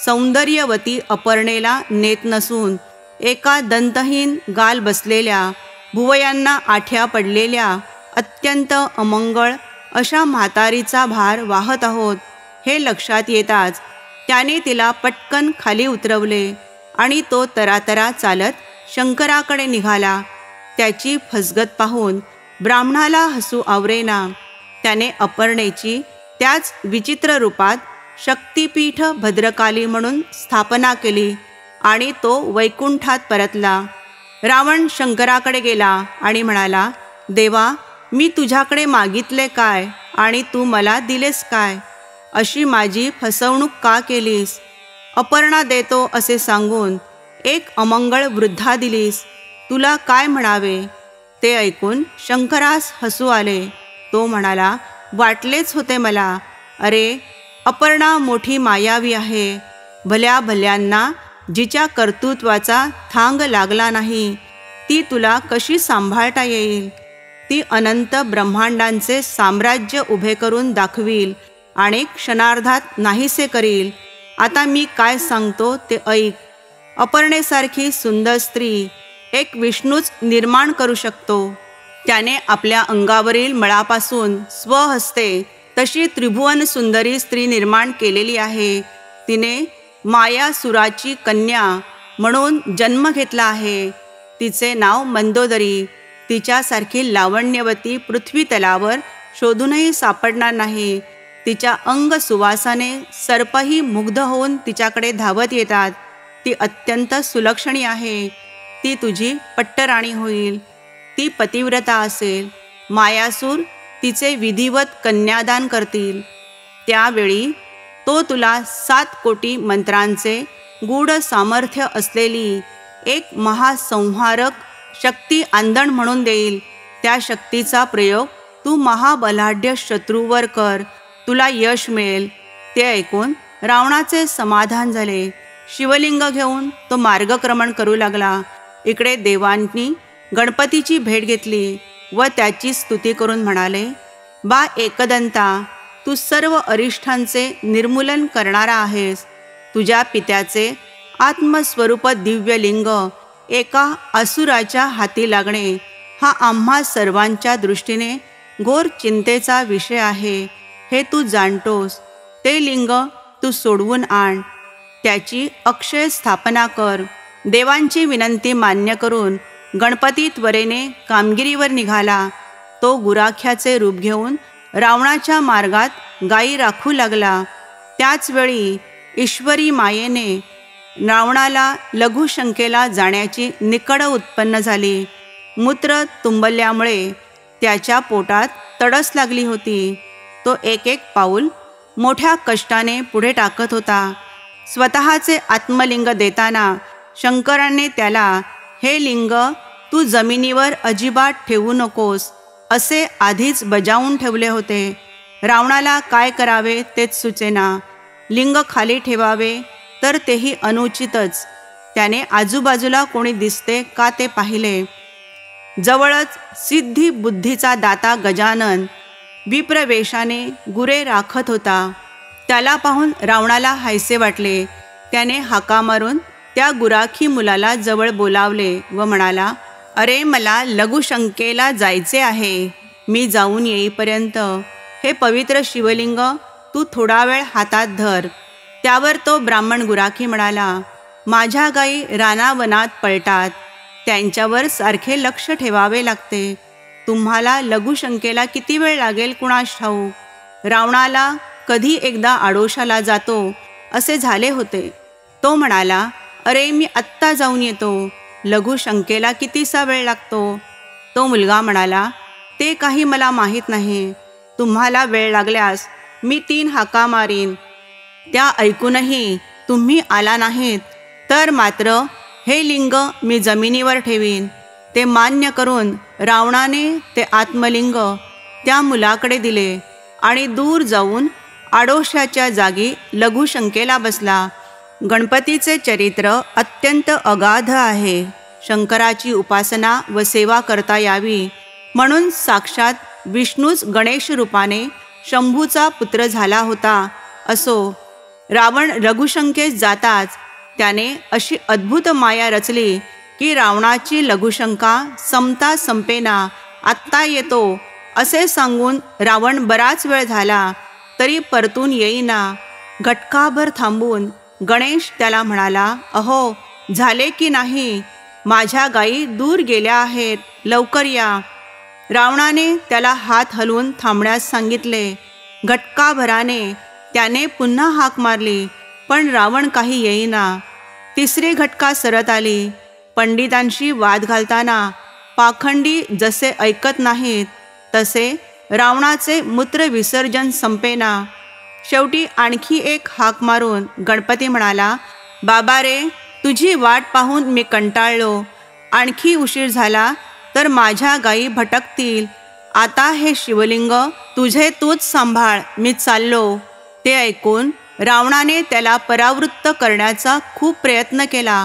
सौंदर्यवती अपर्णेला नेत नसून एका दंतहीन गाल बसलेल्या, भुवयांना आठ्या पडलेल्या, अत्यंत अमंगळ अशा म्हातारीचा भार वाहत आहोत हे लक्षात येताच त्याने तिला पटकन खाली उतरवले आणि तो तरातरा चालत शंकराकडे निघाला. त्याची फसगत पाहून ब्राह्मणाला हसू आवरेना. त्याने अपर्णेची त्याच विचित्र रूपात शक्तिपीठ भद्रकाली म्हणून स्थापना केली आणि तो वैकुंठात परतला. रावण शंकराकडे गेला आणि म्हणाला, देवा, मी तुझ्याकडे मागितले काय आणि तू मला दिलेस काय? अशी माझी फसवणूक का केलीस? अपर्णा देतो असे सांगून एक अमंगळ वृद्धा दिलीस. तुला काय म्हणावे? ते ऐकून शंकरास हसू आले. तो म्हणाला, वाटलेच होते मला. अरे, अपर्णा मोठी मायावी आहे. भल्या भल्यांना जिच्या कर्तृत्वाचा थांग लागला नाही ती तुला कशी सांभाळता येईल? ती अनंत ब्रह्मांडांचे साम्राज्य उभे करून दाखवील आणि क्षणार्धात नाहीसे करील. आता मी काय सांगतो ते ऐक. अपर्णेसारखी सुंदर स्त्री एक विष्णूच निर्माण करू शकतो. त्याने आपल्या अंगावरील मळापासून स्वहस्ते तशी त्रिभुवन सुंदरी स्त्री निर्माण केलेली आहे. तिने मायासुराची कन्या म्हणून जन्म घेतला आहे. तिचे नाव मंदोदरी. तिच्यासारखी लावण्यवती पृथ्वी तलावर शोधूनही सापडणार नाही. तिच्या अंग सुवासाने सर्पही मुग्ध होऊन तिच्याकडे धावत येतात. ती अत्यंत सुलक्षणी आहे. ती तुझी पट्टराणी होईल. ती पतिव्रता असेल. मायासूर तिचे विधिवत कन्यादान करतील. त्यावेळी तो तुला 7 कोटी मंत्रांचे गूढ सामर्थ्य असलेली एक महासंहारक शक्ती आंदण म्हणून देईल. त्या शक्तीचा प्रयोग तू महाबलाढ्य शत्रूवर कर, तुला यश मिळेल. ते ऐकून रावणाचे समाधान झाले. शिवलिंग घेऊन तो मार्गक्रमण करू लागला. इकडे देवांनी गणपतीची भेट घेतली व त्याची स्तुती करून म्हणाले, बा एकदंता, तू सर्व अरिष्ठांचे निर्मूलन करणारा आहेस. तुझ्या पित्याचे आत्मस्वरूप दिव्य लिंग एका असुराच्या हाती लागणे हा आम्हा सर्वांच्या दृष्टीने घोर चिंतेचा विषय आहे, हे तू जाणतोस. ते लिंग तू सोडवून आण, त्याची अक्षय स्थापना कर. देवांची विनंती मान्य करून गणपती त्वरेने कामगिरीवर निघाला. तो गुराख्याचे रूप घेऊन रावणाच्या मार्गात गायी राखू लागला. त्याचवेळी ईश्वरी मायेने रावणाला लघुशंकेला जाण्याची निकड उत्पन्न झाली. मूत्र तुंबल्यामुळे त्याच्या पोटात तडस लागली होती. तो एक एक पाऊल मोठ्या कष्टाने पुढे टाकत होता. स्वतःचे आत्मलिंग देताना शंकराने त्याला, हे लिंग तू जमिनीवर अजिबात ठेवू नकोस, असे आधीच बजावून ठेवले होते. रावणाला काय करावे तेच सुचेना. लिंग खाली ठेवावे तर तेही अनुचितच. त्याने आजूबाजूला कोणी दिसते का ते पाहिले. जवळच सिद्धी बुद्धीचा दाता गजानन विप्रवेशाने गुरे राखत होता. त्याला पाहून रावणाला हायसे वाटले. त्याने हाका मारून त्या गुराखी मुलाला जवळ बोलावले व म्हणाला, अरे मला लघुशंकेला जायचे आहे. मी जाऊन येईपर्यंत हे पवित्र शिवलिंग तू थोडा वेळ हातात धर. त्यावर तो ब्राह्मण गुराखी म्हणाला, माझ्या गायी रानावनात पळतात, त्यांच्यावर सारखे लक्ष ठेवावे लागते. तुम्हाला लघुशंकेला किती वेळ लागेल कुणास ठाऊक. रावणाला कधी एकदा आडोशाला जातो असे झाले होते. तो म्हणाला, अरे मी आत्ता जाऊन येतो, लघुशंकेला कितीसा वेळ लागतो. तो मुलगा म्हणाला, ते काही मला माहीत नाही. तुम्हाला वेळ लागल्यास मी 3 हाका मारीन. त्या ऐकूनही तुम्ही आला नाहीत तर मात्र हे लिंग मी जमिनीवर ठेवीन. ते मान्य करून रावणाने ते आत्मलिंग त्या मुलाकडे दिले आणि दूर जाऊन आडोशाच्या जागी लघुशंकेला बसला. गणपतीचे चरित्र अत्यंत अगाध आहे. शंकराची उपासना व सेवा करता यावी म्हणून साक्षात विष्णूच गणेश रूपाने शंभूचा पुत्र झाला होता. असो, रावण लघुशंकेस जाताच त्याने अशी अद्भुत माया रचली की रावणाची लघुशंका संपता संपेना, आत्ता येतो असे सांगून रावण बराच वेळ झाला तरी परतून येईना. घटकाभर थांबून गणेश त्याला म्हणाला, अहो झाले की नाही, माझ्या गायी दूर गेल्या आहेत, लवकर या. रावणाने त्याला हात हलवून थांबण्यास सांगितले. घटकाभराने त्याने पुन्हा हाक मारली पण रावण काही येईना. 3री घटका सरत आली. पंडितांशी वाद घालताना पाखंडी जसे ऐकत नाहीत तसे रावणाचे मूत्र विसर्जन संपेना. शेवटी आणखी एक हाक मारून गणपती म्हणाला, बाबा रे, तुझी वाट पाहून मी कंटाळलो. आणखी उशीर झाला तर माझ्या गायी भटकतील. आता हे शिवलिंग तुझे तूच सांभाळ, मी चाललो. ते ऐकून रावणाने त्याला परावृत्त करण्याचा खूप प्रयत्न केला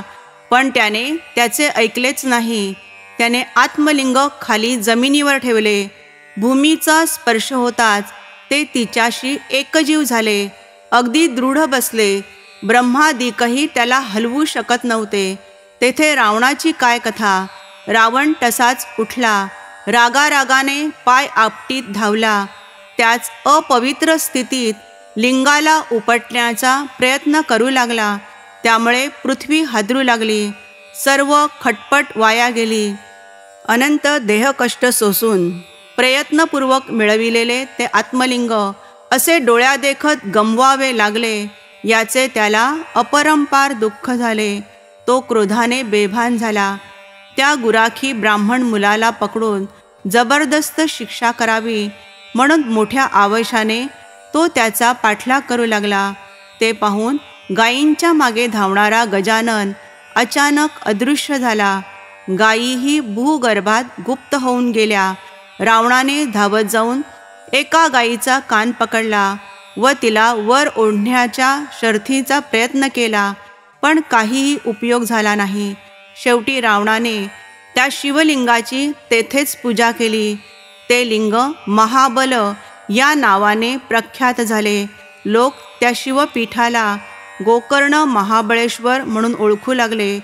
पण त्याने त्याचे ऐकलेच नाही. त्याने आत्मलिंग खाली जमिनीवर ठेवले. भूमीचा स्पर्श होताच ते तिच्याशी एकजीव झाले. अगदी दृढ बसले. ब्रह्मादिकही त्याला हलवू शकत नव्हते. तेथे रावणाची काय कथा. रावण तसाच उठला. रागारागाने पाय आपटीत धावला. त्याच अपवित्र स्थितीत लिंगाला उपटण्याचा प्रयत्न करू लागला. त्यामुळे पृथ्वी हादरू लागली. सर्व खटपट वाया गेली. अनंत देहकष्ट सोसून प्रयत्नपूर्वक मिळविलेले ते आत्मलिंग असे डोळ्यादेखत गमवावे लागले. याचे त्याला अपरंपार दुःख झाले. तो क्रोधाने बेभान झाला. त्या गुराखी ब्राह्मण मुलाला पकडून जबरदस्त शिक्षा करावी म्हणून मोठ्या आवेशाने तो त्याचा पाठलाग करू लागला. ते पाहून गायींच्या मागे धावणारा गजानन अचानक अदृश्य झाला. गायीही भूगर्भात गुप्त होऊन गेल्या. रावणाने धावत जाऊन एका गायीचा कान पकडला व तिला वर ओढण्याच्या शर्थीचा प्रयत्न केला, पण काहीही उपयोग झाला नाही. शेवटी रावणाने त्या शिवलिंगाची तेथेच पूजा केली. ते लिंग महाबल या नावाने प्रख्यात झाले. लोक त्या शिवपीठाला गोकर्ण महाबळेश्वर म्हणून ओळखू लागले.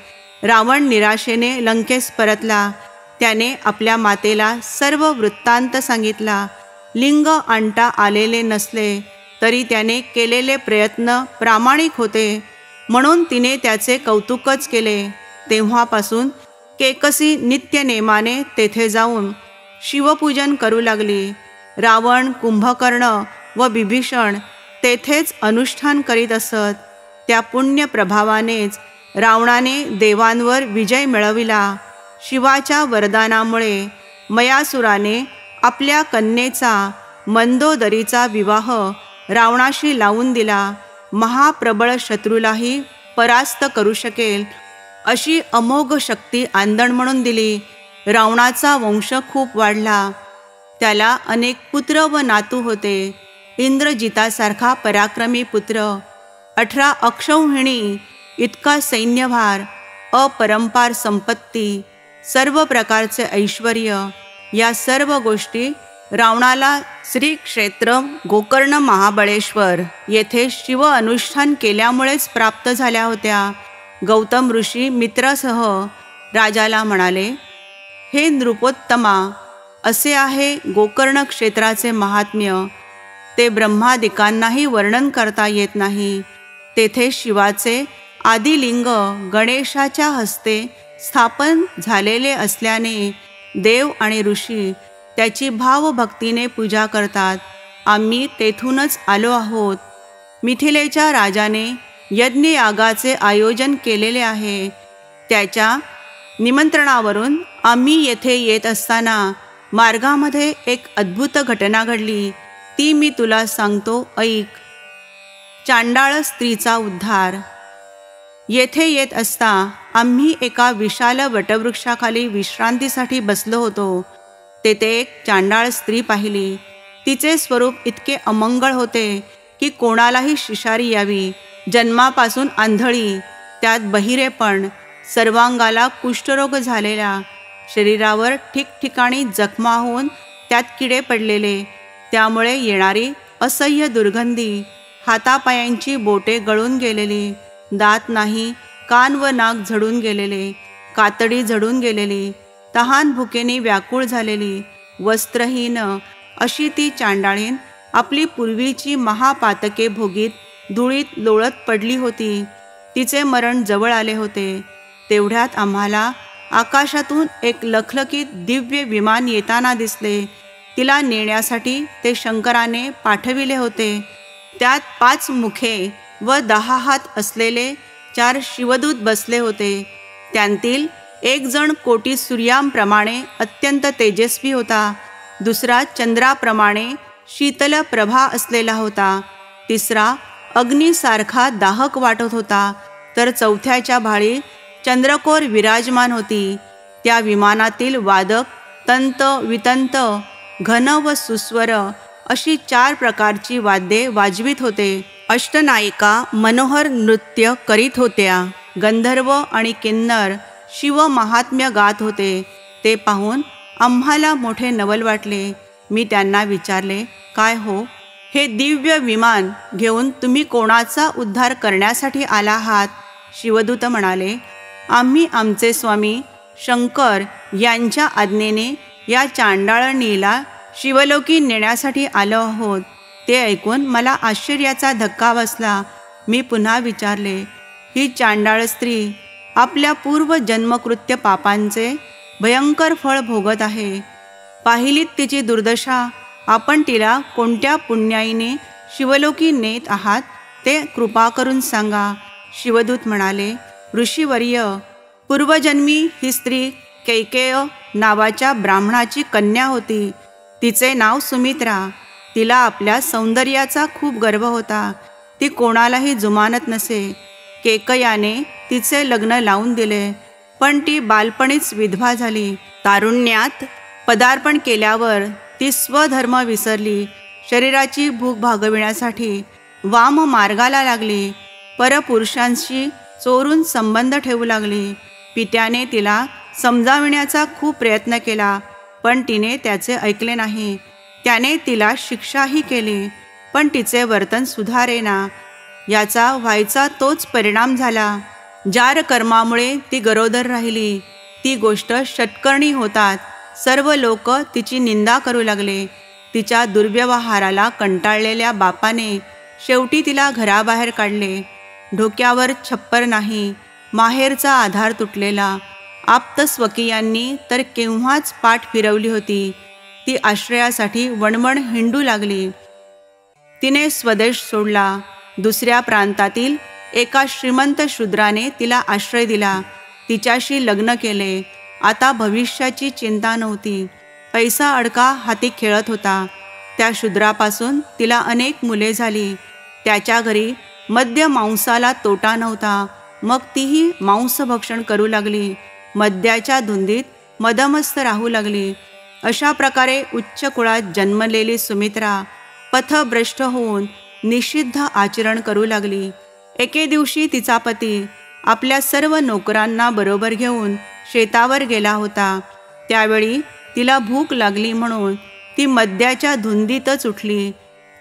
रावण निराशेने लंकेस परतला. त्याने आपल्या मातेला सर्व वृत्तांत सांगितला. लिंग आणता आलेले नसले तरी त्याने केलेले प्रयत्न प्रामाणिक होते म्हणून तिने त्याचे कौतुकच केले. तेव्हापासून केकसी नित्यनेमाने तेथे जाऊन शिवपूजन करू लागली. रावण, कुंभकर्ण व बिभीषण तेथेच अनुष्ठान करीत असत. त्या पुण्य प्रभावानेच रावणाने देवांवर विजय मिळविला. शिवाच्या वरदानामुळे मयासुराने आपल्या कन्येचा मंदोदरीचा विवाह रावणाशी लावून दिला. महाप्रबळ शत्रूलाही परास्त करू शकेल अशी अमोघ शक्ती आंदण म्हणून दिली. रावणाचा वंश खूप वाढला. त्याला अनेक पुत्र व नातू होते. इंद्रजितासारखा पराक्रमी पुत्र, 18 अक्षौहिणी इतका सैन्यभार, अपरंपार संपत्ती, सर्व प्रकारचे ऐश्वर, या सर्व गोष्टी रावणाला श्री क्षेत्र गोकर्ण महाबळेश्वर येथे शिव अनुष्ठान केल्यामुळेच प्राप्त झाल्या होत्या. गौतम ऋषी मित्रासह राजाला म्हणाले, हे नृपोत्तमा, असे आहे गोकर्ण क्षेत्राचे महात्म्य. ते ब्रह्मादिकांनाही वर्णन करता येत नाही. तेथे शिवाचे आदिलिंग गणेशाच्या हस्ते स्थापन झालेले असल्याने देव आणि ऋषी त्याची भावभक्तीने पूजा करतात. आम्ही तेथूनच आलो आहोत. मिथिलेच्या राजाने यज्ञयागाचे आयोजन केलेले आहे. त्याच्या निमंत्रणावरून आम्ही येथे येत असताना मार्गामध्ये एक अद्भुत घटना घडली. ती मी तुला सांगतो, ऐक. चांडाळ स्त्रीचा उद्धार. येथे येत असता आम्ही एका विशाल वटवृक्षाखाली विश्रांतीसाठी बसलो होतो. तेथे एक चांडाळ स्त्री पाहिली. तिचे स्वरूप इतके अमंगळ होते की कोणालाही शिशारी यावी. जन्मापासून आंधळी, त्यात बहिरेपण, सर्वांगाला कुष्ठरोग झालेला, शरीरावर ठिकठिकाणी जखमा होऊन त्यात किडे पडलेले, त्यामुळे येणारी असह्य दुर्गंधी, हातापायांची बोटे गळून गेलेली, दात नाही, कान व नाक झडून गेलेले, कातडी झडून गेलेली, तहान भुकेने व्याकुळ झालेली, वस्त्रहीन अशी ती चांडाळीन आपली पूर्वीची महापातके भोगीत धुळीत लोळत पडली होती. तिचे मरण जवळ आले होते. तेवढ्यात आम्हाला आकाशातून एक लखलखीत दिव्य विमान येताना दिसले. तिला नेण्यासाठी ते शंकराने पाठविले होते. त्यात 5 मुखे व 10 हात असलेले 4 शिवदूत बसले होते. त्यांतील एक जण कोटी सूर्यांप्रमाणे अत्यंत तेजस्वी होता. दुसरा चंद्राप्रमाणे शीतल प्रभा असलेला होता. तिसरा अग्नीसारखा दाहक वाटत होता. तर चौथ्याच्या भाळी चंद्रकोर विराजमान होती. त्या विमानातील वादक तंत, वितंत, घन व सुस्वर अशी 4 प्रकारची वाद्ये वाजवीत होते. अष्टनायिका मनोहर नृत्य करीत होत्या. गंधर्व आणि किन्नर शिव महात्म्य गात होते. ते पाहून आम्हाला मोठे नवल वाटले. मी त्यांना विचारले, काय हो, हे दिव्य विमान घेऊन तुम्ही कोणाचा उद्धार करण्यासाठी आला आहात? शिवदूत म्हणाले, आम्ही आमचे स्वामी शंकर यांच्या आज्ञेने या चांडाळणीला शिवलोकी नेण्यासाठी आलो आहोत. ते ऐकून मला आश्चर्याचा धक्का बसला. मी पुन्हा विचारले, ही चांडाळ स्त्री आपल्या पूर्व जन्मकृत्य पापांचे भयंकर फळ भोगत आहे. पाहिलीत तिची दुर्दशा. आपण तिला कोणत्या पुण्याईने शिवलोकी नेत आहात ते कृपा करून सांगा. शिवदूत म्हणाले, ऋषीवर्य, पूर्वजन्मी ही स्त्री कैकेय नावाच्या ब्राह्मणाची कन्या होती. तिचे नाव सुमित्रा. तिला आपल्या सौंदर्याचा खूप गर्व होता. ती कोणालाही जुमानत नसे. केकयाने तिचे लग्न लावून दिले, पण ती बालपणीच विधवा झाली. तारुण्यात पदार्पण केल्यावर ती स्वधर्म विसरली. शरीराची भूक भागविण्यासाठी वाम मार्गाला लागली. परपुरुषांशी चोरून संबंध ठेवू लागली. पित्याने तिला समजाविण्याचा खूप प्रयत्न केला, पण तिने त्याचे ऐकले नाही. त्याने तिला शिक्षाही केली, पण तिचे वर्तन सुधारेना. याचा व्हायचा तोच परिणाम झाला. जार कर्मामुळे ती गरोदर राहिली. ती गोष्ट षटकर्णी होतात सर्व लोक तिची निंदा करू लागले. तिच्या दुर्व्यवहाराला कंटाळलेल्या बापाने शेवटी तिला घराबाहेर काढले. डोक्यावर छप्पर नाही, माहेरचा आधार तुटलेला. आप्तस्वकीयांनी तर केव्हाच पाठ फिरवली होती. ती आश्रयासाठी वणवण हिंडू लागली. तिने स्वदेश सोडला. दुसऱ्या प्रांतातील एका श्रीमंत शूद्राने तिला आश्रय दिला. तिच्याशी लग्न केले. आता भविष्याची चिंता नव्हती. पैसा अडका हाती खेळत होता. त्या शूद्रापासून तिला अनेक मुले झाली. त्याच्या घरी मद्य मांसाला तोटा नव्हता. मग तीही मांसभक्षण करू लागली. मद्याच्या धुंदीत मदमस्त राहू लागली. अशा प्रकारे उच्च कुळात जन्मलेली सुमित्रा पथभ्रष्ट होऊन निषिद्ध आचरण करू लागली. एके दिवशी तिचा पती आपल्या सर्व नोकरांना बरोबर घेऊन शेतावर गेला होता. त्यावेळी तिला भूक लागली म्हणून ती मद्याच्या धुंदीतच उठली.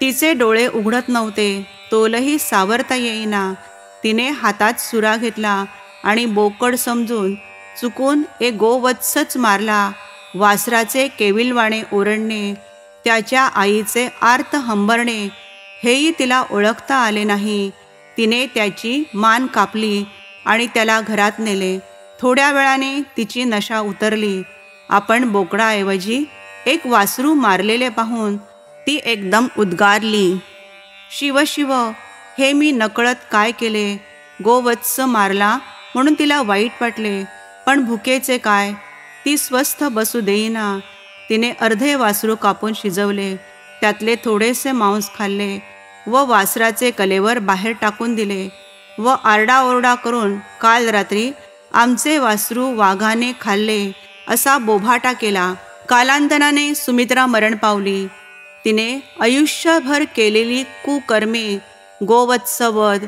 तिचे डोळे उघडत नव्हते. तोलही सावरता येईना. तिने हातात सुरा घेतला आणि बोकड समजून चुकून एक गोवत्सच मारला. वासराचे केविलवाणे ओरडणे, त्याच्या आईचे आर्त हंबरणे हेही तिला ओळखता आले नाही. तिने त्याची मान कापली आणि त्याला घरात नेले. थोड्या वेळाने तिची नशा उतरली. आपण बोकडाऐवजी एक वासरू मारलेले पाहून ती एकदम उद्गारली, शिव शिव, हे मी नकळत काय केले? गोवत्स मारला म्हणून तिला वाईट वाटले, पण भुकेचे काय? ती स्वस्थ बसू देईना. तिने अर्धे वासरू कापून शिजवले, त्यातले थोडेसे मांस खाल्ले व वासराचे कलेवर बाहेर टाकून दिले व आरडाओरडा करून काल रात्री आमचे वासरू वाघाने खाल्ले असा बोभाटा केला. कालांतराने सुमित्रा मरण पावली. तिने आयुष्यभर केलेली कुकर्मे, गोवत्सवध,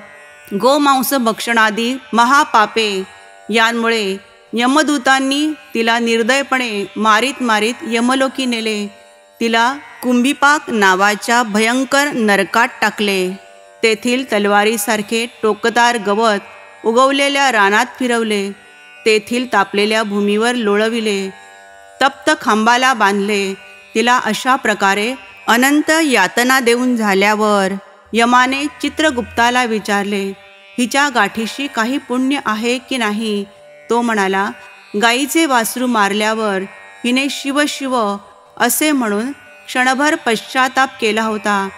गोमांस भक्षणादी महापापे यांमुळे यमदूतांनी तिला निर्दयपणे मारीत मारीत यमलोकी नेले. तिला कुंभीपाक नावाच्या भयंकर नरकात टाकले. तेथील तलवारीसारखे टोकदार गवत उगवलेल्या रानात फिरवले. तेथील तापलेल्या भूमीवर लोळविले. तप्त खांबाला बांधले. तिला अशा प्रकारे अनंत यातना देऊन झाल्यावर यमाने चित्रगुप्ताला विचारले, हिच्या गाठीशी काही पुण्य आहे की नाही? तो म्हणाला, गाईचे वासरू मारल्यावर हिने शिव शिव असे म्हणून क्षणभर पश्चाताप केला होता.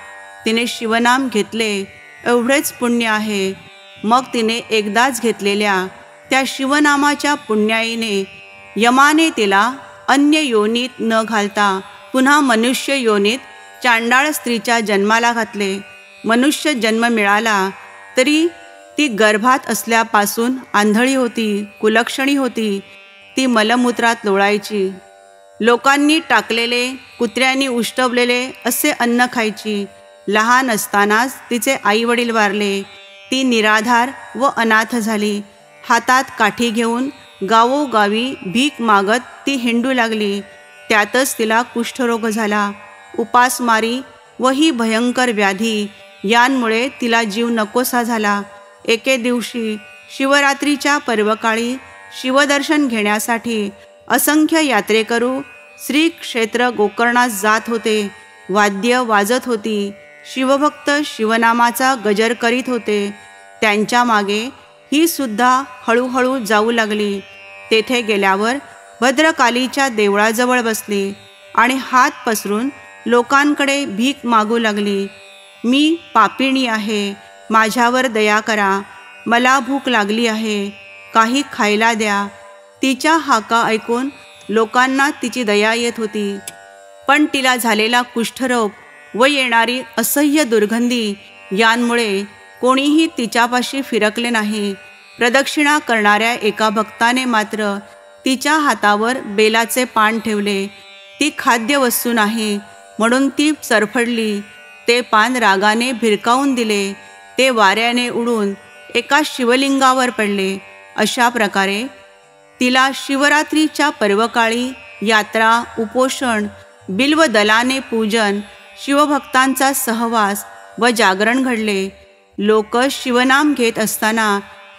तिने शिवनाम घेतले एवढेच पुण्य आहे. मग तिने एकदाच घेतलेल्या त्या शिवनामाच्या पुण्याईने यमाने तिला अन्य योनीत न घालता पुन्हा मनुष्य योनीत चांडाळ स्त्रीच्या जन्माला घातले. मनुष्य जन्म मिळाला तरी ती गर्भात असल्यापासून आंधळी होती, कुलक्षणी होती. ती मलमूत्रात लोळायची. लोकांनी टाकलेले, कुत्र्यांनी उष्टवलेले असे अन्न खायची. लहान असतानाच तिचे आईवडील वारले. ती निराधार व अनाथ झाली. हातात काठी घेऊन गावोगावी भीक मागत ती हिंडू लागली. त्यातच तिला कुष्ठरोग झाला. उपासमारी व ही भयंकर व्याधी यांमुळे तिला जीव नकोसा झाला. एके दिवशी शिवरात्रीच्या पर्वकाळी शिवदर्शन घेण्यासाठी असंख्य यात्रेकरू श्री क्षेत्र गोकर्णात जात होते. वाद्य वाजत होती. शिवभक्त शिवनामाचा गजर करीत होते. त्यांच्या मागे ही सुद्धा हळूहळू जाऊ लागली. तेथे गेल्यावर भद्रकालीच्या देवळाजवळ बसली आणि हात पसरून लोकांकडे भीक मागू लागली. मी पापिणी आहे, माझ्यावर दया करा, मला भूक लागली आहे, काही खायला द्या. तिच्या हाका ऐकून लोकांना तिची दया येत होती, पण तिला झालेला कुष्ठरोग व येणारी असह्य दुर्गंधी यांमुळे कोणीही तिच्यापाशी फिरकले नाही. प्रदक्षिणा करणाऱ्या एका भक्ताने मात्र तिच्या हातावर बेलाचे पान ठेवले. ती खाद्यवस्तू नाही म्हणून ती सरफडली. ते पान रागाने भिरकावून दिले. ते वाऱ्याने उडून एका शिवलिंगावर पडले. अशा प्रकारे तिला शिवरात्रीच्या पर्वकाळी यात्रा, उपोषण, बिल्वदलाने पूजन, शिवभक्तांचा सहवास व जागरण घडले. लोक शिवनाम घेत असताना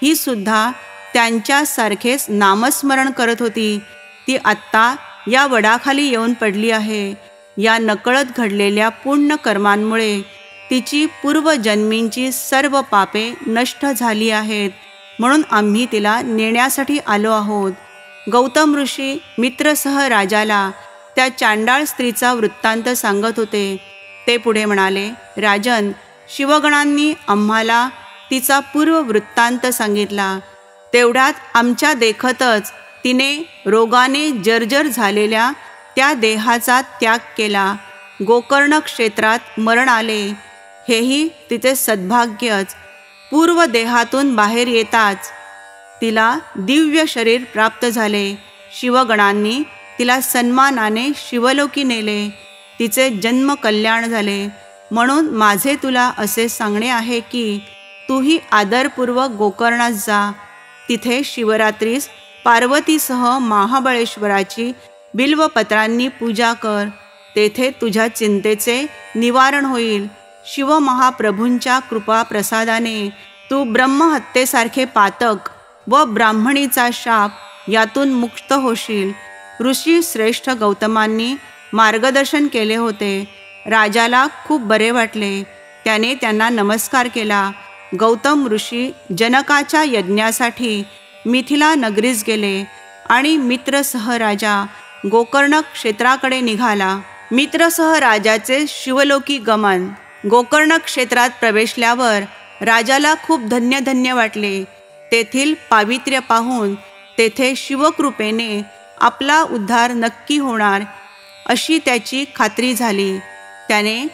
ही सुद्धा त्यांच्यासारखेच नामस्मरण करत होती. ती आत्ता या वडाखाली येऊन पडली आहे. या नकळत घडलेल्या पुण्य कर्मांमुळे तिची पूर्वजन्मींची सर्व पापे नष्ट झाली आहेत, म्हणून आम्ही तिला नेण्यासाठी आलो आहोत. गौतम ऋषी मित्रसह राजाला त्या चांडाळ स्त्रीचा वृत्तांत सांगत होते. ते पुढे म्हणाले, राजन, शिवगणांनी आम्हाला तिचा पूर्व वृत्तांत सांगितला. तेवढ्यात आमच्या देखतच तिने रोगाने जर्जर झालेल्या त्या देहाचा त्याग केला. गोकर्ण क्षेत्रात मरण आले. हेही तिचे सद्भाग्यच. पूर्व देहातून बाहेर येताच तिला दिव्य शरीर प्राप्त झाले. शिवगणांनी तिला सन्मानाने शिवलोकी नेले. तिचे जन्म कल्याण झाले. म्हणून माझे तुला असे सांगणे आहे की तूही आदरपूर्वक गोकर्णात जा. तिथे शिवरात्रीस पार्वतीसह महाबळेश्वराची बिल्वपत्रांनी पूजा कर. तेथे तुझ्या चिंतेचे निवारण होईल. शिवमहाप्रभूंच्या कृपा प्रसादाने तू ब्रह्महत्येसारखे पातक व ब्राह्मणीचा शाप यातून मुक्त होशील. ऋषी श्रेष्ठ गौतमांनी मार्गदर्शन केले होते. राजाला खूप बरे वाटले. त्याने त्यांना नमस्कार केला. गौतम ऋषी जनकाच्या यज्ञासाठी मिथिला नगरीस गेले आणि मित्रसह राजा गोकर्ण क्षेत्राकडे निघाला. मित्रसह राजाचे शिवलोकी गमन. गोकर्ण क्षेत्रात प्रवेशल्यावर राजाला खूप धन्य वाटले. तेथील पावित्र्य पाहून तेथे शिवकृपेने आपला उद्धार नक्की होणार अशी त्याची खात्री झाली. त्याने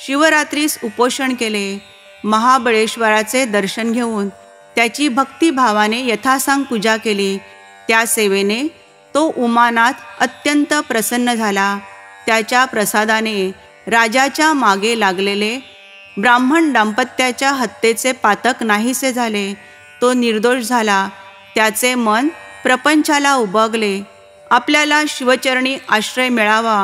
शिवरात्रीस उपोषण केले. महाबळेश्वराचे दर्शन घेऊन त्याची भक्तिभावाने यथासांग पूजा केली. त्या सेवेने तो उमानाथ अत्यंत प्रसन्न झाला. त्याच्या प्रसादाने राजाच्या मागे लागलेले ब्राह्मण दाम्पत्याच्या हत्येचे पातक नाहीसे झाले. तो निर्दोष झाला. त्याचे मन प्रपंचाला उबगले. आपल्याला शिवचरणी आश्रय मिळावा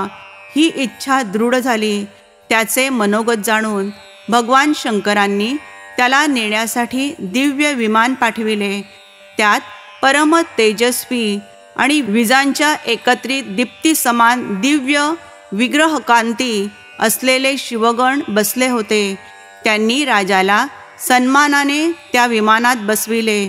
ही इच्छा दृढ झाली. त्याचे मनोगत जाणून भगवान शंकरांनी त्याला नेण्यासाठी दिव्य विमान पाठविले. त्यात परम तेजस्वी आणि विजांच्या एकत्रित दीप्ती समान दिव्य विग्रहकांती असलेले शिवगण बसले होते. त्यांनी राजाला सन्मानाने त्या विमानात बसविले.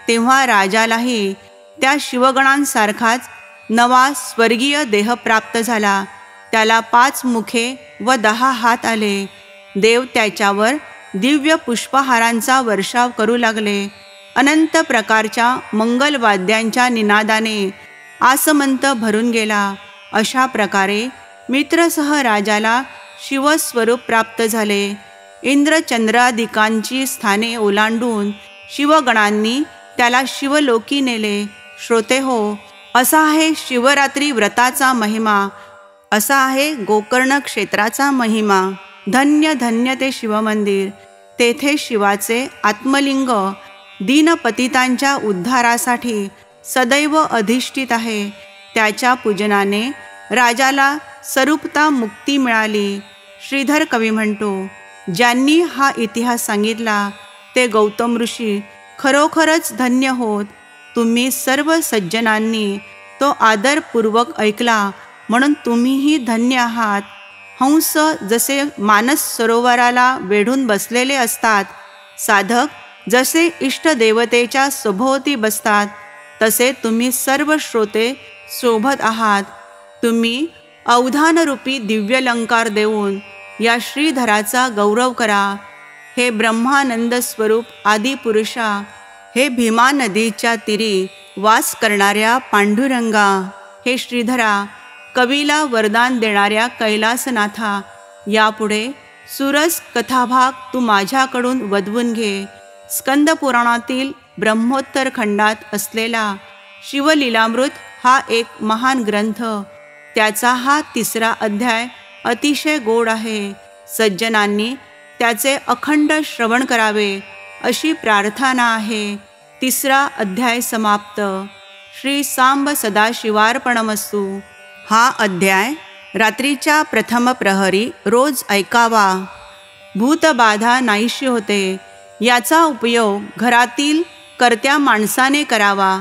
तेव्हा राजालाही त्या शिवगणांसारखाच नवा स्वर्गीय देह प्राप्त झाला. त्याला 5 मुखे व 10 हात आले. देव त्याच्यावर दिव्य पुष्पहारांचा वर्षाव करू लागले. अनंत प्रकारच्या मंगलवाद्यांच्या निनादाने आसमंत भरून गेला. अशा प्रकारे मित्रसह राजाला शिवस्वरूप प्राप्त झाले. इंद्रचंद्रादिकांची स्थाने ओलांडून शिवगणांनी त्याला शिवलोकी नेले. श्रोते हो, असा आहे शिवरात्री व्रताचा महिमा. असा आहे गोकर्ण क्षेत्राचा महिमा. धन्य धन्य ते शिवमंदिर. तेथे शिवाचे आत्मलिंग दीनपतितांच्या उद्धारासाठी सदैव अधिष्ठित आहे. त्याच्या पूजनाने राजाला स्वरूपता मुक्ती मिळाली. श्रीधर कवी म्हणतो, ज्यांनी हा इतिहास सांगितला ते गौतम ऋषी खरोखरच धन्य होत. तुम्ही सर्व सज्जनांनी तो आदरपूर्वक ऐकला म्हणून तुम्हीही धन्य आहात. हंस जसे मानस सरोवराला वेढून बसलेले असतात, साधक जसे इष्टदेवतेच्या सभोवती बसतात, तसे तुम्ही सर्व श्रोते शोभत आहात. तुम्ही अवधानरूपी दिव्यलंकार देऊन या श्रीधराचा गौरव करा. हे ब्रह्मानंद स्वरूप आदिपुरुषा, हे भीमा नदीच्या तीरी वास करणाऱ्या पांडुरंगा, हे श्रीधरा, कवीला वरदान देणाऱ्या कैलासनाथा, यापुढे सुरस कथाभाग तू माझ्याकडून वदवून घे. स्कंद पुराणातील ब्रह्मोत्तर खंडात असलेला शिवलीलामृत हा एक महान ग्रंथ. त्याचा हा 3रा अध्याय अतिशय गोड आहे. सज्जनांनी त्याचे अखंड श्रवण करावे अशी प्रार्थना आहे. 3रा अध्याय समाप्त. श्री सांब सदाशिवार्पणमस्तु. हा अध्याय रात्रीच्या प्रथम प्रहरी रोज ऐकावा. भूतबाधा नाहीशी होते. याचा उपयोग घरातील कर्त्या माणसाने करावा.